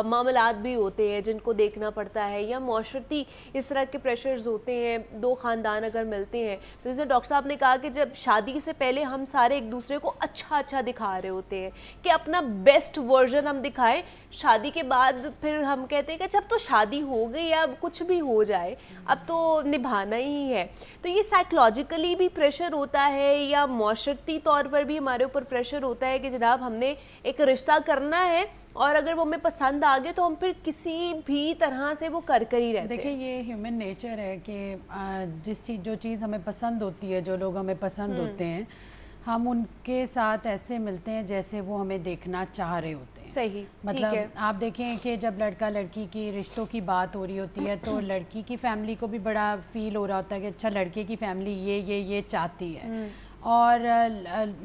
मामलात भी होते हैं जिनको देखना पड़ता है या मौशरती इस तरह के प्रेशर्स होते हैं। दो ख़ानदान अगर मिलते हैं तो जैसे डॉक्टर साहब ने कहा कि जब शादी से पहले हम सारे एक दूसरे को अच्छा दिखा रहे होते हैं कि अपना बेस्ट वर्जन हम दिखाएं, शादी के बाद फिर हम कहते हैं कि जब तो शादी हो गई, अब कुछ भी हो जाए, अब तो निभाना ही है। तो ये साइकोलॉजिकली भी प्रेशर होता है या मौशरती तौर पर भी हमारे ऊपर प्रेशर होता है कि जनाब हमने एक रिश्ता करना है और अगर वो हमें पसंद आ गए तो हम फिर किसी भी तरह से वो कर ही रहते हैं। देखिए ये ह्यूमन नेचर है कि जो चीज़ हमें पसंद होती है, जो लोग हमें पसंद होते हैं, हम उनके साथ ऐसे मिलते हैं जैसे वो हमें देखना चाह रहे होते हैं। सही, मतलब ठीक है। आप देखें कि जब लड़का लड़की की रिश्तों की बात हो रही होती है तो लड़की की फैमिली को भी बड़ा फील हो रहा होता है कि अच्छा लड़के की फैमिली ये चाहती है, और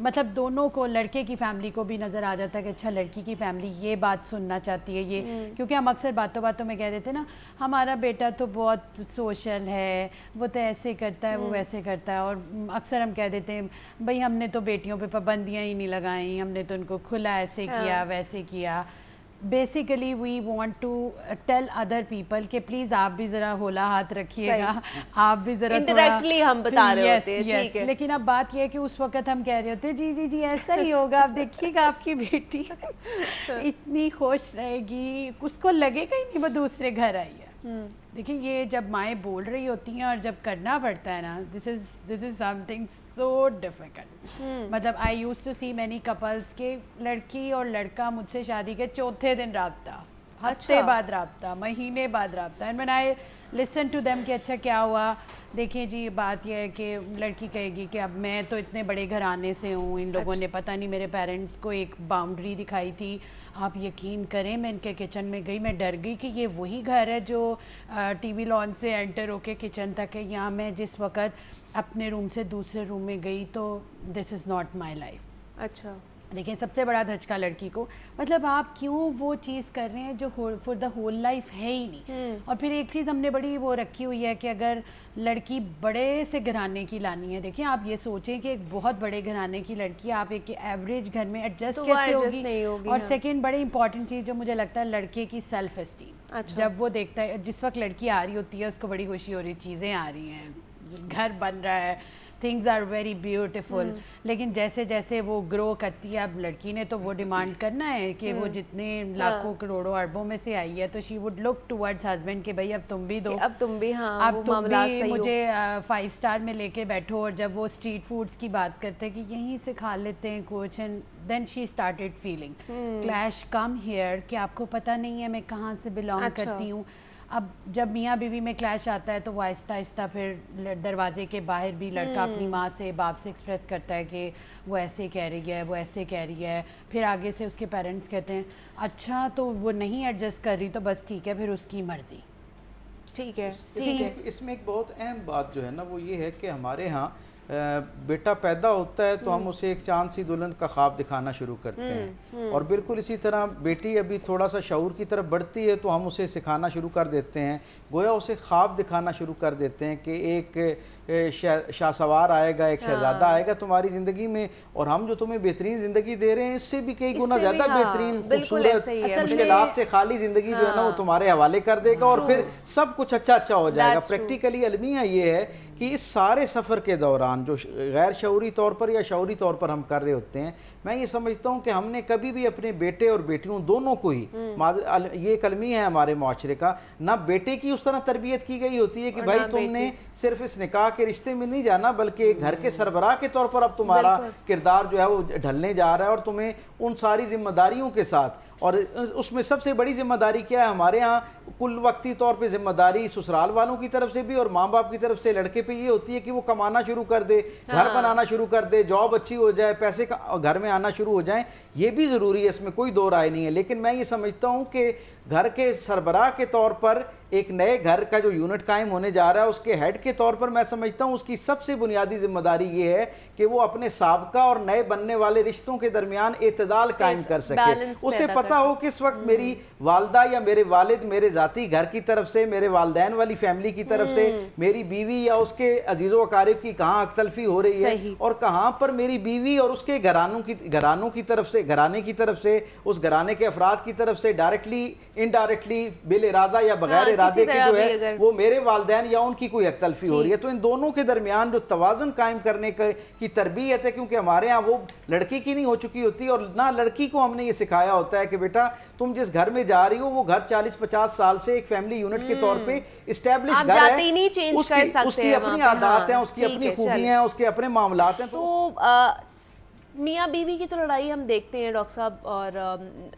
मतलब दोनों को, लड़के की फैमिली को भी नज़र आ जाता है कि अच्छा लड़की की फैमिली ये बात सुनना चाहती है ये, क्योंकि हम अक्सर बातों बातों में कह देते हैं ना हमारा बेटा तो बहुत सोशल है, वो तो ऐसे करता है वो वैसे करता है, और अक्सर हम कह देते हैं भाई हमने तो बेटियों पे पाबंदियाँ ही नहीं लगाई, हमने तो उनको खुला ऐसे किया वैसे किया। Basically we want to tell other people कि प्लीज़ आप भी ज़रा होला हाथ रखिएगा, आप भी ज़रा Indirectly हम बता रहे होते हैं, ठीक है। लेकिन अब बात यह है कि उस वक्त हम कह रहे होते हैं जी जी जी ऐसा ही होगा, आप देखिएगा आपकी बेटी इतनी खुश रहेगी, उसको लगेगा ही नहीं वो दूसरे घर आई है। देखिए ये जब माएँ बोल रही होती हैं और जब करना पड़ता है ना, this is something so difficult. मतलब I used to see many couples के लड़की और लड़का मुझसे शादी के चौथे दिन राब्ता, हफ्ते बाद राब्ता, महीने बाद राब्ता, and when I listen to them कि अच्छा क्या हुआ, देखिए जी बात यह है कि लड़की कहेगी कि अब मैं तो इतने बड़े घराने से हूँ, इन लोगों ने पता नहीं मेरे पेरेंट्स को एक बाउंड्री दिखाई थी, आप यकीन करें मैं इनके किचन में गई, मैं डर गई कि ये वही घर है जो टीवी लॉन से एंटर होके किचन तक है, यहाँ मैं जिस वक्त अपने रूम से दूसरे रूम में गई तो this is not my life. अच्छा, देखिए सबसे बड़ा धचका लड़की को, मतलब आप क्यों वो चीज़ कर रहे हैं जो फॉर द होल लाइफ है ही नहीं। और फिर एक चीज़ हमने बड़ी वो रखी हुई है कि अगर लड़की बड़े से घराने की लानी है, देखिए आप ये सोचें कि एक बहुत बड़े घराने की लड़की आप एक एवरेज घर में एडजस्ट तो कैसे adjust होगी, नहीं होगी, और हाँ। सेकेंड बड़ी इंपॉर्टेंट चीज़ जो मुझे लगता है लड़के की सेल्फ एस्टीम। अच्छा। जब वो देखता है जिस वक्त लड़की आ रही होती है उसको बड़ी खुशी हो रही है, चीज़ें आ रही हैं, घर बन रहा है, थिंग्स आर वेरी ब्यूटिफुल, लेकिन जैसे जैसे वो ग्रो करती है, अब लड़की ने तो वो डिमांड करना है कि वो जितने लाखों करोड़ों अरबों में से आई है तो she would look towards husband कि भाई अब तुम भी दो, अब तुम भी, हाँ, अब वो तुम मामला भी सही हो। मुझे 5 स्टार में लेके बैठो। और जब वो स्ट्रीट फूड्स की बात करते हैं कि यहीं से खा लेते हैं कुछ, and then she started feeling clash come here कि आपको पता नहीं है मैं कहाँ से बिलोंग अच्छा। करती हूँ। अब जब मियाँ बीवी में क्लैश आता है तो वो आहिस्ता आहिस्ता फिर दरवाजे के बाहर भी लड़का अपनी माँ से बाप से एक्सप्रेस करता है कि वो ऐसे कह रही है, वो ऐसे कह रही है, फिर आगे से उसके पेरेंट्स कहते हैं अच्छा तो वो नहीं एडजस्ट कर रही तो बस ठीक है फिर उसकी मर्ज़ी। ठीक है, इसमें एक बहुत अहम बात जो है ना वो ये है कि हमारे यहाँ बेटा पैदा होता है तो हम उसे एक चांद सी दुल्हन का ख्वाब दिखाना शुरू करते हैं, और बिल्कुल इसी तरह बेटी अभी थोड़ा सा शऊर की तरफ बढ़ती है तो हम उसे सिखाना शुरू कर देते हैं, गोया उसे ख्वाब दिखाना शुरू कर देते हैं कि एक शाहसवार आएगा, एक शहजादा आएगा तुम्हारी ज़िंदगी में, और हम जो तुम्हें बेहतरीन ज़िंदगी दे रहे हैं इससे भी कई गुना इससे भी, ज़्यादा हाँ, बेहतरीन बिल्कुल खूबसूरत ऐसा ही है। मुश्किलात से खाली ज़िंदगी जो है ना वो तुम्हारे हवाले कर देगा, और फिर सब कुछ अच्छा अच्छा हो जाएगा। प्रैक्टिकली अलमिया ये है कि इस सारे सफ़र के दौरान जो गैर शऊरी तौर पर या शऊरी तौर पर हम कर रहे होते हैं, मैं ये समझता हूँ कि हमने कभी भी अपने बेटे और बेटियों दोनों को ही, ये कलमी है हमारे माशरे का, ना बेटे की उस तरह तरबियत की गई होती है कि भाई तुमने सिर्फ इस निकाह के रिश्ते में नहीं जाना बल्कि घर के सरबराह के तौर पर अब तुम्हारा किरदार जो है वो ढलने जा रहा है, और तुम्हें उन सारी जिम्मेदारियों के साथ, और उसमें सबसे बड़ी जिम्मेदारी क्या है हमारे यहाँ कुल वक्ती तौर पे जिम्मेदारी ससुराल वालों की तरफ से भी और माँ बाप की तरफ से लड़के पे ये होती है कि वो कमाना शुरू कर दे, घर बनाना शुरू कर दे, जॉब अच्छी हो जाए, पैसे घर में आना शुरू हो जाए, ये भी ज़रूरी है, इसमें कोई दो राय नहीं है। लेकिन मैं ये समझता हूँ कि घर के सरबराह के तौर पर एक नए घर का जो यूनिट कायम होने जा रहा है उसके हेड के तौर पर मैं समझता हूँ उसकी सबसे बुनियादी जिम्मेदारी ये है कि वो अपने साबका और नए बनने वाले रिश्तों के दरमियान एतदाल कायम कर सके। उसे पता हो कि इस वक्त मेरी वालदा या मेरे वालिद मेरे ज़ाती घर की तरफ से, मेरे वालदैन वाली फैमिली की तरफ से, मेरी बीवी या उसके अजीज़ो अकारिब की कहाँ अख्तलफी हो रही है और कहाँ पर मेरी बीवी और उसके घरानों की तरफ से, घराने की तरफ से, उस घराने के अफराद की तरफ से डायरेक्टली इनडायरेक्टली बिल इरादा या बगैर इरादे के जो है वो मेरे वालदैन या उनकी कोई अख्तलफी हो रही है, तो इन दोनों के दरमियान जो तवाज़ुन कायम करने की तरबियत है, क्योंकि हमारे यहाँ वो लड़की की नहीं हो चुकी होती और ना लड़की को हमने ये सिखाया होता है कि बेटा तुम जिस घर में जा रही हो वो घर 40-50 साल से एक फैमिली यूनिट के तौर पे इस्टेब्लिश घर है, उसकी अपनी आदत है, उसकी अपनी खूबियां हैं, उसके अपने मामलात हैं। तो मियाँ बीवी की तो लड़ाई हम देखते हैं डॉक्टर साहब और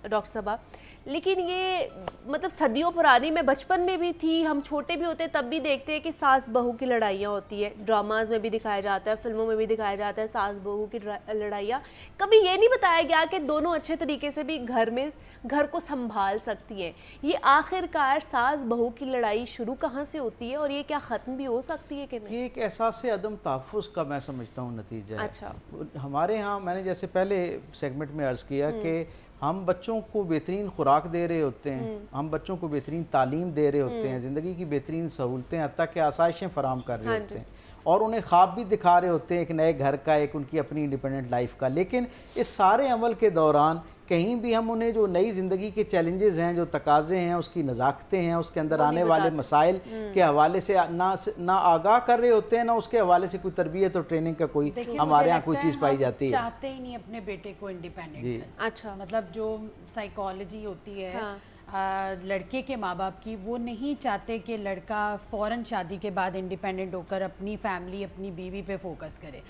डॉक्टर साहब लेकिन ये मतलब सदियों पुरानी, मैं बचपन में भी थी, हम छोटे भी होते तब भी देखते हैं कि सास बहू की लड़ाइयाँ होती है, ड्रामाज में भी दिखाया जाता है, फिल्मों में भी दिखाया जाता है सास बहू की लड़ाइयाँ। कभी ये नहीं बताया गया कि दोनों अच्छे तरीके से भी घर को संभाल सकती हैं। ये आखिरकार सास बहू की लड़ाई शुरू कहाँ से होती है और ये क्या ख़त्म भी हो सकती है कि नहीं? ये एक एहसास से अदम तहफ़्फ़ुज़ का मैं समझता हूँ नतीजा है। अच्छा। हमारे यहाँ मैंने जैसे पहले सेगमेंट में अर्ज़ किया कि हम बच्चों को बेहतरीन खुराक दे रहे होते हैं, हम बच्चों को बेहतरीन तालीम दे रहे होते हैं, ज़िंदगी की बेहतरीन सहूलतें हत्ता कि आसाइशें फ़राहम कर रहे होते हैं, और उन्हें ख्वाब भी दिखा रहे होते हैं एक नए घर का, एक उनकी अपनी इंडिपेंडेंट लाइफ का। लेकिन इस सारे अमल के दौरान कहीं भी हम उन्हें जो नई ज़िंदगी के चैलेंजेस हैं, जो तकाज़े हैं, उसकी नज़ाकतें हैं, उसके अंदर आने वाले मसाइल के हवाले से ना आगाह कर रहे होते हैं, ना उसके हवाले से कोई तरबियत और ट्रेनिंग का कोई हमारे यहाँ कोई चीज़ पाई जाती है। चाहते ही नहीं अपने बेटे को इंडिपेंडेंट। अच्छा। मतलब जो साइकोलॉजी होती है लड़के के माँ बाप की, वो नहीं चाहते कि लड़का फ़ौरन शादी के बाद इंडिपेंडेंट होकर अपनी फैमिली, अपनी बीवी पे फोकस करे।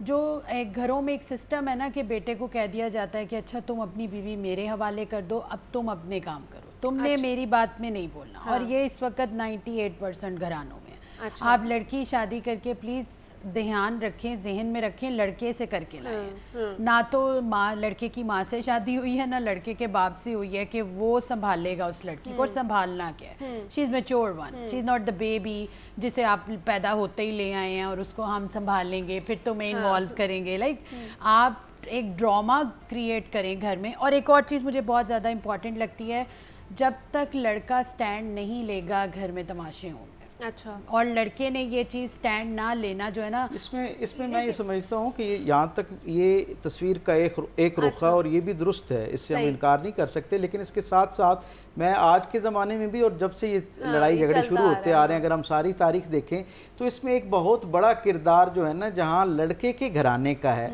जो एक घरों में एक सिस्टम है ना कि बेटे को कह दिया जाता है कि अच्छा तुम अपनी बीवी मेरे हवाले कर दो, अब तुम अपने काम करो, तुमने मेरी बात में नहीं बोलना। और ये इस वक्त 98% घरानों में है। आप लड़की शादी करके प्लीज़ ध्यान रखें, जहन में रखें, लड़के से करके लाएं। ना तो माँ, लड़के की माँ से शादी हुई है, ना लड़के के बाप से हुई है कि वो संभालेगा उस लड़की को। संभालना क्या है? She is mature one, she is not the baby जिसे आप पैदा होते ही ले आए हैं और उसको हम संभालेंगे, फिर तुम्हें इन्वॉल्व करेंगे। लाइक आप एक ड्रामा क्रिएट करें घर में। और एक और चीज़ मुझे बहुत ज़्यादा इंपॉर्टेंट लगती है, जब तक लड़का स्टैंड नहीं लेगा घर में तमाशे होंगे। अच्छा। और लड़के ने ये चीज़ स्टैंड ना लेना जो है ना, इसमें मैं ये समझता हूँ कि यहाँ तक ये तस्वीर का एक रुख है और ये भी दुरुस्त है, इससे हम इनकार नहीं कर सकते। लेकिन इसके साथ साथ मैं आज के ज़माने में भी, और जब से ये लड़ाई झगड़े शुरू होते आ रहे हैं, अगर हम सारी तारीख देखें तो इसमें एक बहुत बड़ा किरदार जो है ना, जहाँ लड़के के घराने का है,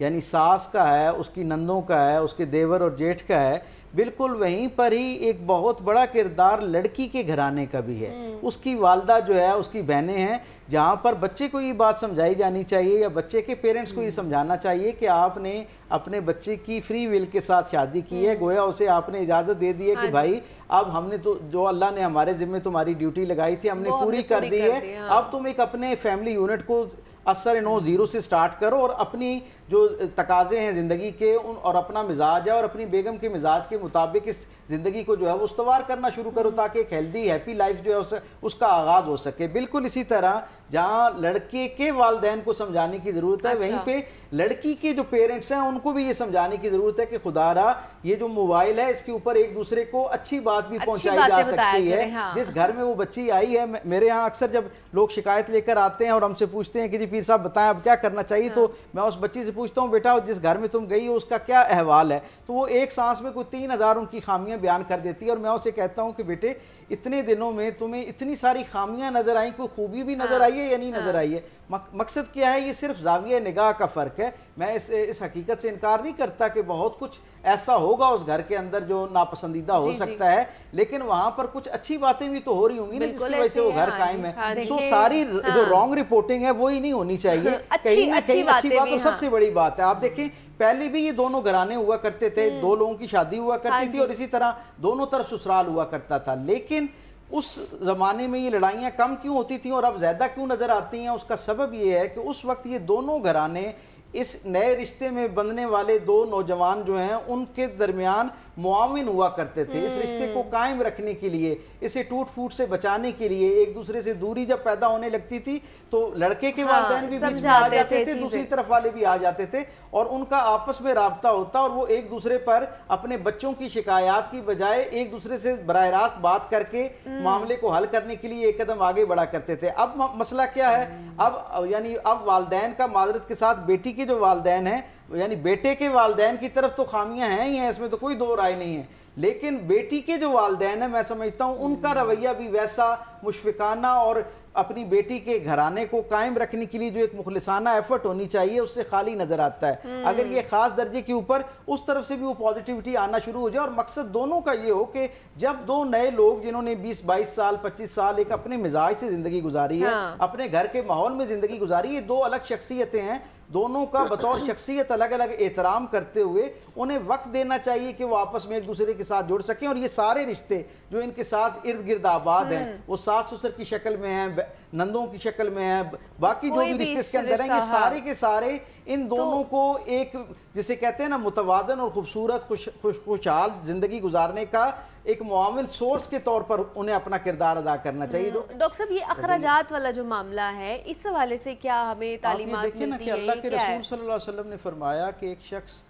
यानी सास का है, उसकी नंदों का है, उसके देवर और जेठ का है, बिल्कुल वहीं पर ही एक बहुत बड़ा किरदार लड़की के घराने का भी है। उसकी वालदा जो है, उसकी बहनें हैं, जहाँ पर बच्चे को ये बात समझाई जानी चाहिए या बच्चे के पेरेंट्स को ये समझाना चाहिए कि आपने अपने बच्चे की फ्री विल के साथ शादी की है, गोया उसे आपने इजाज़त दे दी है कि भाई अब हमने तो जो अल्लाह ने हमारे ज़िम्मे तुम्हारी ड्यूटी लगाई थी हमने पूरी कर दी है, अब तुम एक अपने फैमिली यूनिट को असर नो ज़ीरो से स्टार्ट करो और अपनी जो तकाज़े हैं ज़िंदगी के उन और अपना मिजाज है और अपनी बेगम के मिजाज के मुताबिक इस ज़िंदगी को जो है वो उस्तवार करना शुरू करो, ताकि एक हेल्दी हैप्पी लाइफ जो है उसका आगाज़ हो सके। बिल्कुल इसी तरह जहाँ लड़के के वालिदैन को समझाने की ज़रूरत है, वहीं पे लड़की के जो पेरेंट्स हैं उनको भी ये समझाने की ज़रूरत है कि खुदारा ये जो मोबाइल है इसके ऊपर एक दूसरे को अच्छी बात भी पहुँचाई जा सकती है। हाँ। जिस घर में वो बच्ची आई है, मेरे यहाँ अक्सर जब लोग शिकायत लेकर आते हैं और हमसे पूछते हैं कि जी पीर साहब बताएं अब क्या करना चाहिए, हाँ। तो मैं उस बच्ची से पूछता हूँ बेटा जिस घर में तुम गई हो उसका क्या अहवाल है, तो वो एक सांस में कोई 3000 उनकी खामियां बयान कर देती है। और मैं उसे कहता हूँ कि बेटे इतने दिनों में तुम्हें इतनी सारी खामियां नजर आई, कोई खूबी भी नजर आई है या नहीं नजर आई है? मकसद क्या है? ये सिर्फ जाविया निगाह का फ़र्क है। मैं इस हकीकत से इनकार नहीं करता कि बहुत कुछ ऐसा होगा उस घर के अंदर जो नापसंदीदा हो सकता है, लेकिन वहाँ पर कुछ अच्छी बातें भी तो हो रही होंगी ना जिसकी वजह से वो घर कायम है। सो सारी जो रॉन्ग रिपोर्टिंग है वो ही नहीं होनी चाहिए, कहीं ना कहीं अच्छी बात और सबसे बड़ी बात है। आप देखें पहले भी ये दोनों घराने हुआ करते थे, दो लोगों की शादी हुआ करती थी और इसी तरह दोनों तरफ ससुराल हुआ करता था, लेकिन उस ज़माने में ये लड़ाइयाँ कम क्यों होती थी और अब ज़्यादा क्यों नज़र आती हैं? उसका सबब ये है कि उस वक्त ये दोनों घराने इस नए रिश्ते में बंधने वाले दो नौजवान जो हैं उनके दरमियान मुआविन हुआ करते थे। इस रिश्ते को कायम रखने के लिए, इसे टूट फूट से बचाने के लिए, एक दूसरे से दूरी जब पैदा होने लगती थी तो लड़के के वालिदैन भी बीच में आ जाते थे, दूसरी तरफ वाले भी आ जाते थे और उनका आपस में राब्ता होता और वो एक दूसरे पर अपने बच्चों की शिकायत की बजाय एक दूसरे से बराह रास्त बात करके मामले को हल करने के लिए एक कदम आगे बढ़ा करते थे। अब मसला क्या है? अब यानी अब वालिदैन का माजरत के साथ बेटी के जो वालिदैन हैं यानी बेटे के वालिदैन की तरफ तो खामियां हैं ही हैं, इसमें तो कोई दो राय नहीं है, लेकिन बेटी के जो वालिदैन है मैं समझता हूँ उनका रवैया भी वैसा मुशफिकाना और अपनी बेटी के घराने को कायम रखने के लिए जो एक मुखलिसाना एफर्ट होनी चाहिए उससे खाली नजर आता है। अगर ये खास दर्जे के ऊपर उस तरफ से भी वो पॉजिटिविटी आना शुरू हो जाए और मकसद दोनों का ये हो कि जब दो नए लोग जिन्होंने 20-22 साल 25 साल एक अपने मिजाज से जिंदगी गुजारी है, अपने घर के माहौल में जिंदगी गुजारी है, दो अलग शख्सियतें हैं, दोनों का बतौर शख्सियत अलग अलग एहतराम करते हुए उन्हें वक्त देना चाहिए कि वो आपस में एक दूसरे के साथ जुड़ सकें। और ये सारे रिश्ते जो इनके साथ इर्द गिर्द आबाद हैं, वो सास ससुर की शक्ल में हैं, नंदों की शक्ल में हैं, बाकी जो भी रिश्ते इसके अंदर हैं, ये सारे के सारे इन दोनों को एक, जिसे कहते हैं ना, मुतवाज़न और खूबसूरत खुशहाल ज़िंदगी गुजारने का एक मुआविन सोर्स के तौर पर उन्हें अपना किरदार अदा करना चाहिए। डॉक्टर साहब, ये अखराजात वाला जो मामला है, इस हवाले से क्या हमें तालीमात देखिए ना मिलती कि है? अल्लाह ये के क्या है? रसूल सल्लल्लाहु अलैहि वसल्लम ने फरमाया कि एक शख्स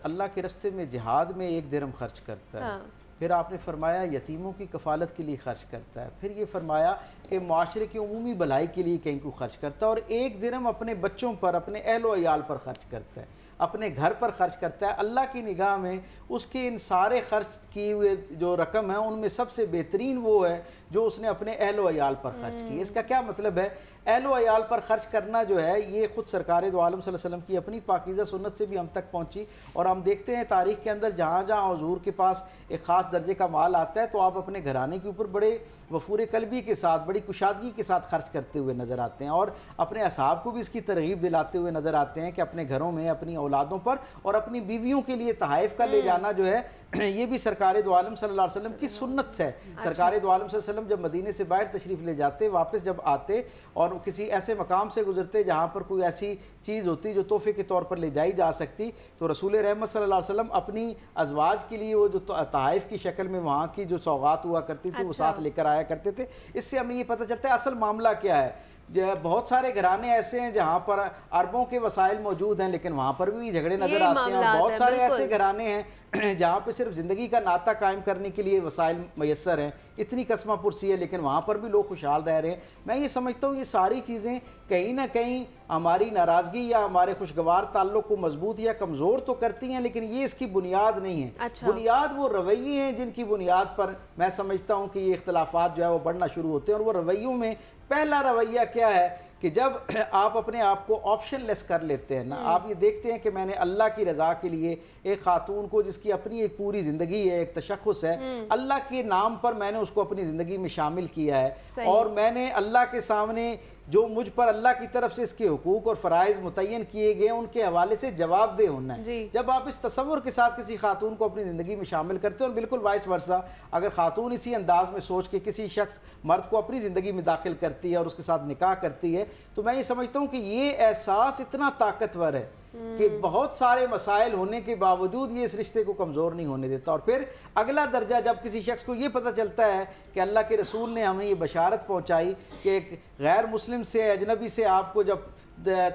अल्लाह के रस्ते में जिहाद में 1 दिरहम खर्च करता है, हाँ। फिर आपने फरमाया यतीमों की कफ़ालत के लिए खर्च करता है, फिर ये फरमाया कि माशरे की उमूमी भलाई के लिए कहीं को खर्च करता है, और 1 दिरहम अपने बच्चों पर, अपने अहल व अयाल पर खर्च करता है, अपने घर पर खर्च करता है। अल्लाह की निगाह में उसके इन सारे खर्च किए हुए जो रकम है उनमें सबसे बेहतरीन वो है जो उसने अपने अहल व अयाल पर खर्च की। इसका क्या मतलब है? अहल व अयाल पर खर्च करना जो है ये ख़ुद सरकार दो आलम सल्लल्लाहु अलैहि वसल्लम की अपनी पाकीज़ा सुन्नत से भी हम तक पहुँची। और हम देखते हैं तारीख़ के अंदर जहाँ जहाँ हुज़ूर के पास एक ख़ास दर्जे का माल आता है तो आप अपने घराने के ऊपर बड़े वफूर कल्बी के साथ, बड़ी कुशादगी के साथ खर्च करते हुए नज़र आते हैं, और अपने असहाब को भी इसकी तरगीब दिलाते हुए नज़र आते हैं कि अपने घरों में अपनी औलादों पर और अपनी बीवियों के लिए तहाइफ का ले जाना जो है ये भी सरकार दो आलम सल्लल्लाहु अलैहि वसल्लम की सुन्नत है। सरकार दो आलम सल्लल्लाहु अलैहि वसल्लम जब मदीने से बाहर तशरीफ़ ले जाते, वापस जब आते और किसी ऐसे मकाम से गुजरते जहाँ पर कोई ऐसी चीज़ होती जो तोहफे के तौर पर ले जाई जा सकती, तो रसूल रहमत सल्लल्लाहु अलैहि वसल्लम अपनी अज़वाज के लिए वो जो तहाइफ की शक्ल में वहाँ की जो सौगात हुआ करती थी वो साथ लेकर आया करते थे। इससे हमें ये पता चलता है असल मामला क्या है। बहुत सारे घराने ऐसे हैं जहाँ पर अरबों के वसाइल मौजूद हैं लेकिन वहाँ पर भी झगड़े नज़र आते हैं, और बहुत सारे ऐसे घराने हैं जहाँ पे सिर्फ ज़िंदगी का नाता कायम करने के लिए वसाइल मैसर हैं, इतनी कसमा पुरसी है, लेकिन वहाँ पर भी लोग खुशहाल रह रहे हैं। मैं ये समझता हूँ ये सारी चीज़ें कहीं ना कहीं हमारी नाराज़गी या हमारे खुशगवार ताल्लुक़ को मजबूत या कमज़ोर तो करती हैं, लेकिन ये इसकी बुनियाद नहीं है। अच्छा। बुनियाद वो रवैये हैं जिनकी बुनियाद पर मैं समझता हूँ कि ये इख्तलाफात जो है वो बढ़ना शुरू होते हैं। और वो रवैयों में पहला रवैया क्या है कि जब आप अपने आप को ऑप्शन लेस कर लेते हैं ना, आप ये देखते हैं कि मैंने अल्लाह की रज़ा के लिए एक खातून को जिसकी अपनी एक पूरी ज़िंदगी है, एक तशख़्ख़ुस है, अल्लाह के नाम पर मैंने उसको अपनी ज़िंदगी में शामिल किया है, और मैंने अल्लाह के सामने जो मुझ पर अल्लाह की तरफ से इसके हुकूक और फ़राइज़ मुतय्यन किए गए उनके हवाले से जवाबदेह होना है। जब आप इस तसव्वुर के साथ किसी खातून को अपनी ज़िंदगी में शामिल करते हैं, और बिल्कुल वाइस वर्सा अगर खातून इसी अंदाज में सोच के किसी शख्स मर्द को अपनी ज़िंदगी में दाखिल करती है और उसके साथ निकाह करती है, तो मैं ये समझता हूँ कि ये एहसास इतना ताकतवर है कि बहुत सारे मसाइल होने के बावजूद ये इस रिश्ते को कमज़ोर नहीं होने देता। और फिर अगला दर्जा जब किसी शख्स को ये पता चलता है कि अल्लाह के रसूल ने हमें ये बशारत पहुँचाई कि एक गैर मुस्लिम से, अजनबी से आपको जब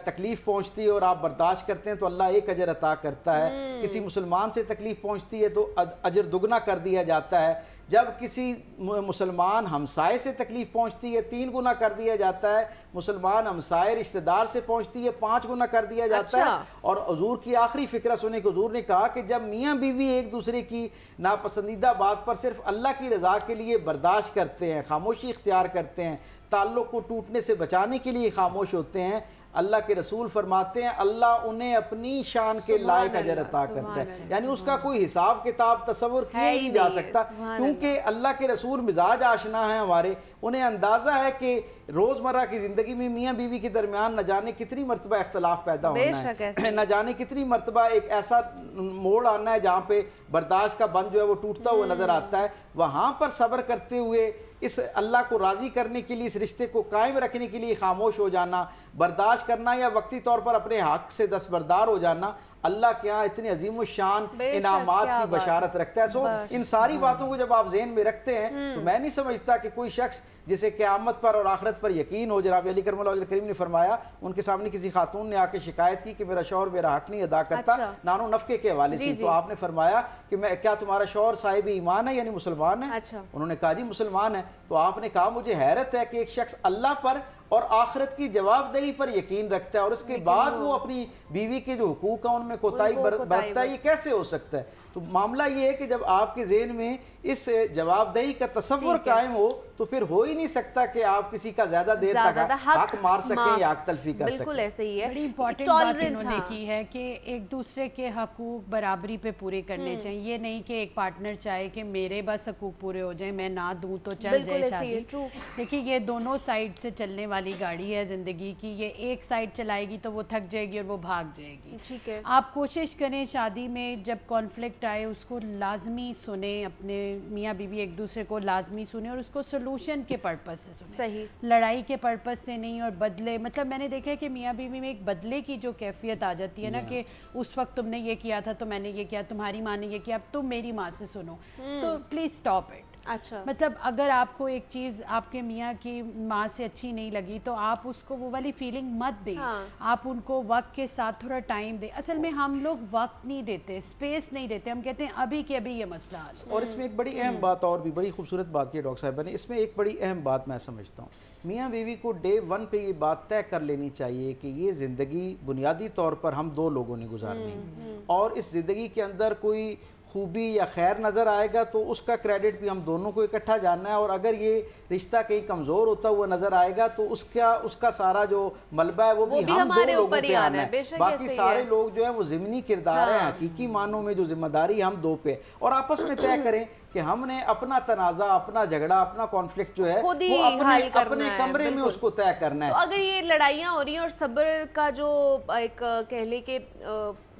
तकलीफ़ पहुँचती है और आप बर्दाश्त करते हैं तो अल्लाह एक अजर अता करता है, किसी मुसलमान से तकलीफ़ पहुँचती है तो अजर दुगना कर दिया जाता है, जब किसी मुसलमान हमसाए से तकलीफ़ पहुँचती है 3 गुना कर दिया जाता है, मुसलमान हमसाए रिश्तेदार से पहुँचती है 5 गुना कर दिया जाता है। और हुजूर की आखिरी फ़िक्रा सुने कि हुजूर ने कहा कि जब मियाँ बीवी एक दूसरे की नापसंदीदा बात पर सिर्फ अल्लाह की रज़ा के लिए बर्दाश्त करते हैं, खामोशी इख्तियार करते हैं, ताल्लुक़ को टूटने से बचाने के लिए खामोश होते हैं, अल्लाह के रसूल फरमाते हैं अल्लाह उन्हें अपनी शान के लायक अजर अता करता है। यानी उसका कोई हिसाब किताब तसव्वुर किया ही नहीं जा सकता, क्योंकि अल्लाह के रसूल मिजाज आशना है हमारे, उन्हें अंदाज़ा है कि रोज़मर्रा की ज़िंदगी में मियाँ बीवी के दरमियान न जाने कितनी मरतबा इख्तलाफ पैदा होना है, न जाने कितनी मरतबा एक ऐसा मोड़ आना है जहाँ पे बर्दाश्त का बंद जो है वो टूटता हुआ नज़र आता है। वहाँ पर सब्र करते हुए इस अल्लाह को राज़ी करने के लिए, इस रिश्ते को कायम रखने के लिए खामोश हो जाना, बर्दाश्त करना या वक्ती तौर पर अपने हक़ से दस्तबरदार हो जाना, अल्लाह के यहाँ इतनी अजीम शान इनामात की बशारत रखता है। सो इन सारी बातों को जब आप ज़हन में रखते हैं तो मैं नहीं समझता कि कोई शख्स जिसे क़यामत पर और आखिरत पर यकीन हो, जनाब अली करमुल्लाह करीम ने फरमाया, उनके सामने किसी खातून ने आके शिकायत की कि मेरा शौहर मेरा हक़ नहीं अदा करता, नानो नफ़के के हवाले से, तो आपने फरमाया कि मैं क्या तुम्हारा शौहर साहिब ईमान है यानी मुसलमान है? उन्होंने कहा जी मुसलमान है। तो आपने कहा मुझे हैरत है कि एक शख्स अल्लाह पर और आखिरत की जवाबदेही पर यकीन रखता है और उसके बाद वो अपनी बीवी के जो हुकूक है उनमें कोताही बरतता है, ये कैसे हो सकता है? तो मामला ये है कि जब आपके ज़हन में इस जवाबदेही का तसव्वुर कायम हो तो फिर हो ही नहीं सकता कि आप किसी का ज्यादा देर ज्यादा तक हक हक मार सकें माफ- या हक तलफी कर बिल्कुल सकें। ऐसे ही है। बड़ी इंपॉर्टेंट बात टॉलरेंस, इन्होंने हाँ। की है कि एक दूसरे के हकूक बराबरी पे पूरे करने चाहिए। ये नहीं कि एक पार्टनर चाहे कि मेरे बस हकूक पूरे हो जाए, मैं ना दूं तो चल बिल्कुल जाए ऐसे ही है, शादी। true। देखिए ये दोनों साइड से चलने वाली गाड़ी है ज़िंदगी की। ये एक साइड चलाएगी तो वो थक जाएगी और वो भाग जाएगी। ठीक है। आप कोशिश करें शादी में जब कॉन्फ्लिक्ट आए उसको लाजमी सुने, अपने मियाँ बीवी एक दूसरे को लाजमी सुने और उसको सोल्यूशन के पर्पस से सुने, सही। लड़ाई के पर्पस से नहीं। और बदले, मतलब मैंने देखा है कि मियाँ बीवी में एक बदले की जो कैफियत आ जाती है ना कि उस वक्त तुमने ये किया था तो मैंने ये किया, तुम्हारी माँ ने ये किया, अब तुम मेरी माँ से सुनो, तो प्लीज़ स्टॉप इट। अच्छा, मतलब अगर आपको एक चीज़ आपके मियाँ की माँ से अच्छी नहीं लगी तो आप उसको वो वाली फीलिंग मत दें। हाँ। आप उनको वक्त के साथ थोड़ा टाइम दें। असल में हम लोग वक्त नहीं देते, स्पेस नहीं देते, हम कहते हैं अभी के अभी ये मसला हल हो। और इसमें एक बड़ी अहम बात और भी बड़ी खूबसूरत बात की डॉक्टर साहिबा ने, इसमें एक बड़ी अहम बात मैं समझता हूँ, मियाँ बीवी को डे 1 पे ये बात तय कर लेनी चाहिए कि ये ज़िंदगी बुनियादी तौर पर हम दो लोगों ने गुजारनी है और इस ज़िंदगी के अंदर कोई खूबी या खैर नज़र आएगा तो उसका क्रेडिट भी हम दोनों को इकट्ठा जानना है। और अगर ये रिश्ता कहीं कमज़ोर होता हुआ नज़र आएगा तो उसका सारा जो मलबा है वो भी हम हमारे दो लोगों ऊपर ही पे आना आना है, है। बेशक बाकी ऐसे ही सारे है। लोग जो है वो ज़िमनी किरदार हैं, हकीकी मानों में जो जिम्मेदारी हम दो पे, और आपस में तय करें कि हमने अपना तनाज़ा, अपना झगड़ा, अपना कॉन्फ्लिक्ट जो है खुद ही वो हल करना अपने है, कमरे में बिल्कुल। उसको तय करना तो है। अगर ये लड़ाइयाँ हो रही हैं और सब्र का जो एक कह ले कि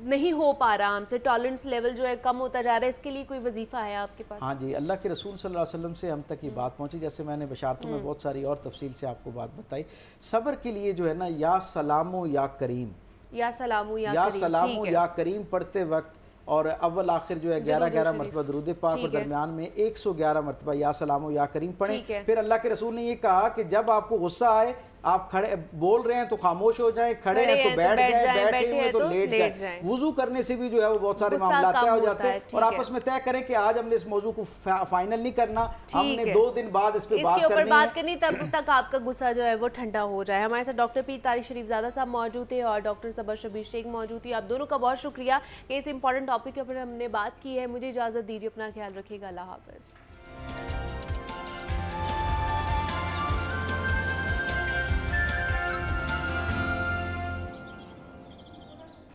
नहीं हो पा रहा हमसे, टॉलरेंस लेवल जो है कम होता जा रहा है, इसके लिए कोई वजीफा है आपके पास? हाँ जी, अल्लाह के रसूल सल्लल्लाहु अलैहि वसल्लम से हम तक ये बात पहुंची, जैसे मैंने बशारतों में बहुत सारी और तफसील से आपको बात बताई। सब्र के लिए जो है ना, या सलामो या करीम, या सलामू या करीम, सलामो ठीक है। या करीम पढ़ते वक्त और अव्वल आखिर जो है 11-11 शरीफ। मरतबा दरूद पाक और ठीक है। दरमियान में 111 मरतबा या सलामो या करीम ठीक है। पढ़ें। फिर अल्लाह के रसूल ने ये कहा कि जब आपको गुस्सा आए, आप खड़े बोल रहे हैं तो खामोश हो जाएं, खड़े हैं तो बैठ जाएं, बैठे हुए तो लेट जाएं। वुजू करने से भी जो है वो बहुत सारे गुस्सा मामला कम तय हो होता जाते है, हैं। ठीक और है। आपस में तय करें कि आज हमने इस मौजू को फाइनल नहीं करना, हमने है। 2 दिन बाद इस पे बात इसके ऊपर करनी बात है। करनी, तब तक आपका गुस्सा जो है वो ठंडा हो जाए। हमारे साथ डॉक्टर पीर तारिक शरीफजादा साहब मौजूद थे और डॉक्टर सबर शबीर शेख मौजूद थी। आप दोनों का बहुत शुक्रिया कि इस इंपॉर्टेंट टॉपिक के ऊपर हमने बात की है। मुझे इजाज़त दीजिए, अपना ख्याल रखिएगा, अल्लाह हाफ़िज़।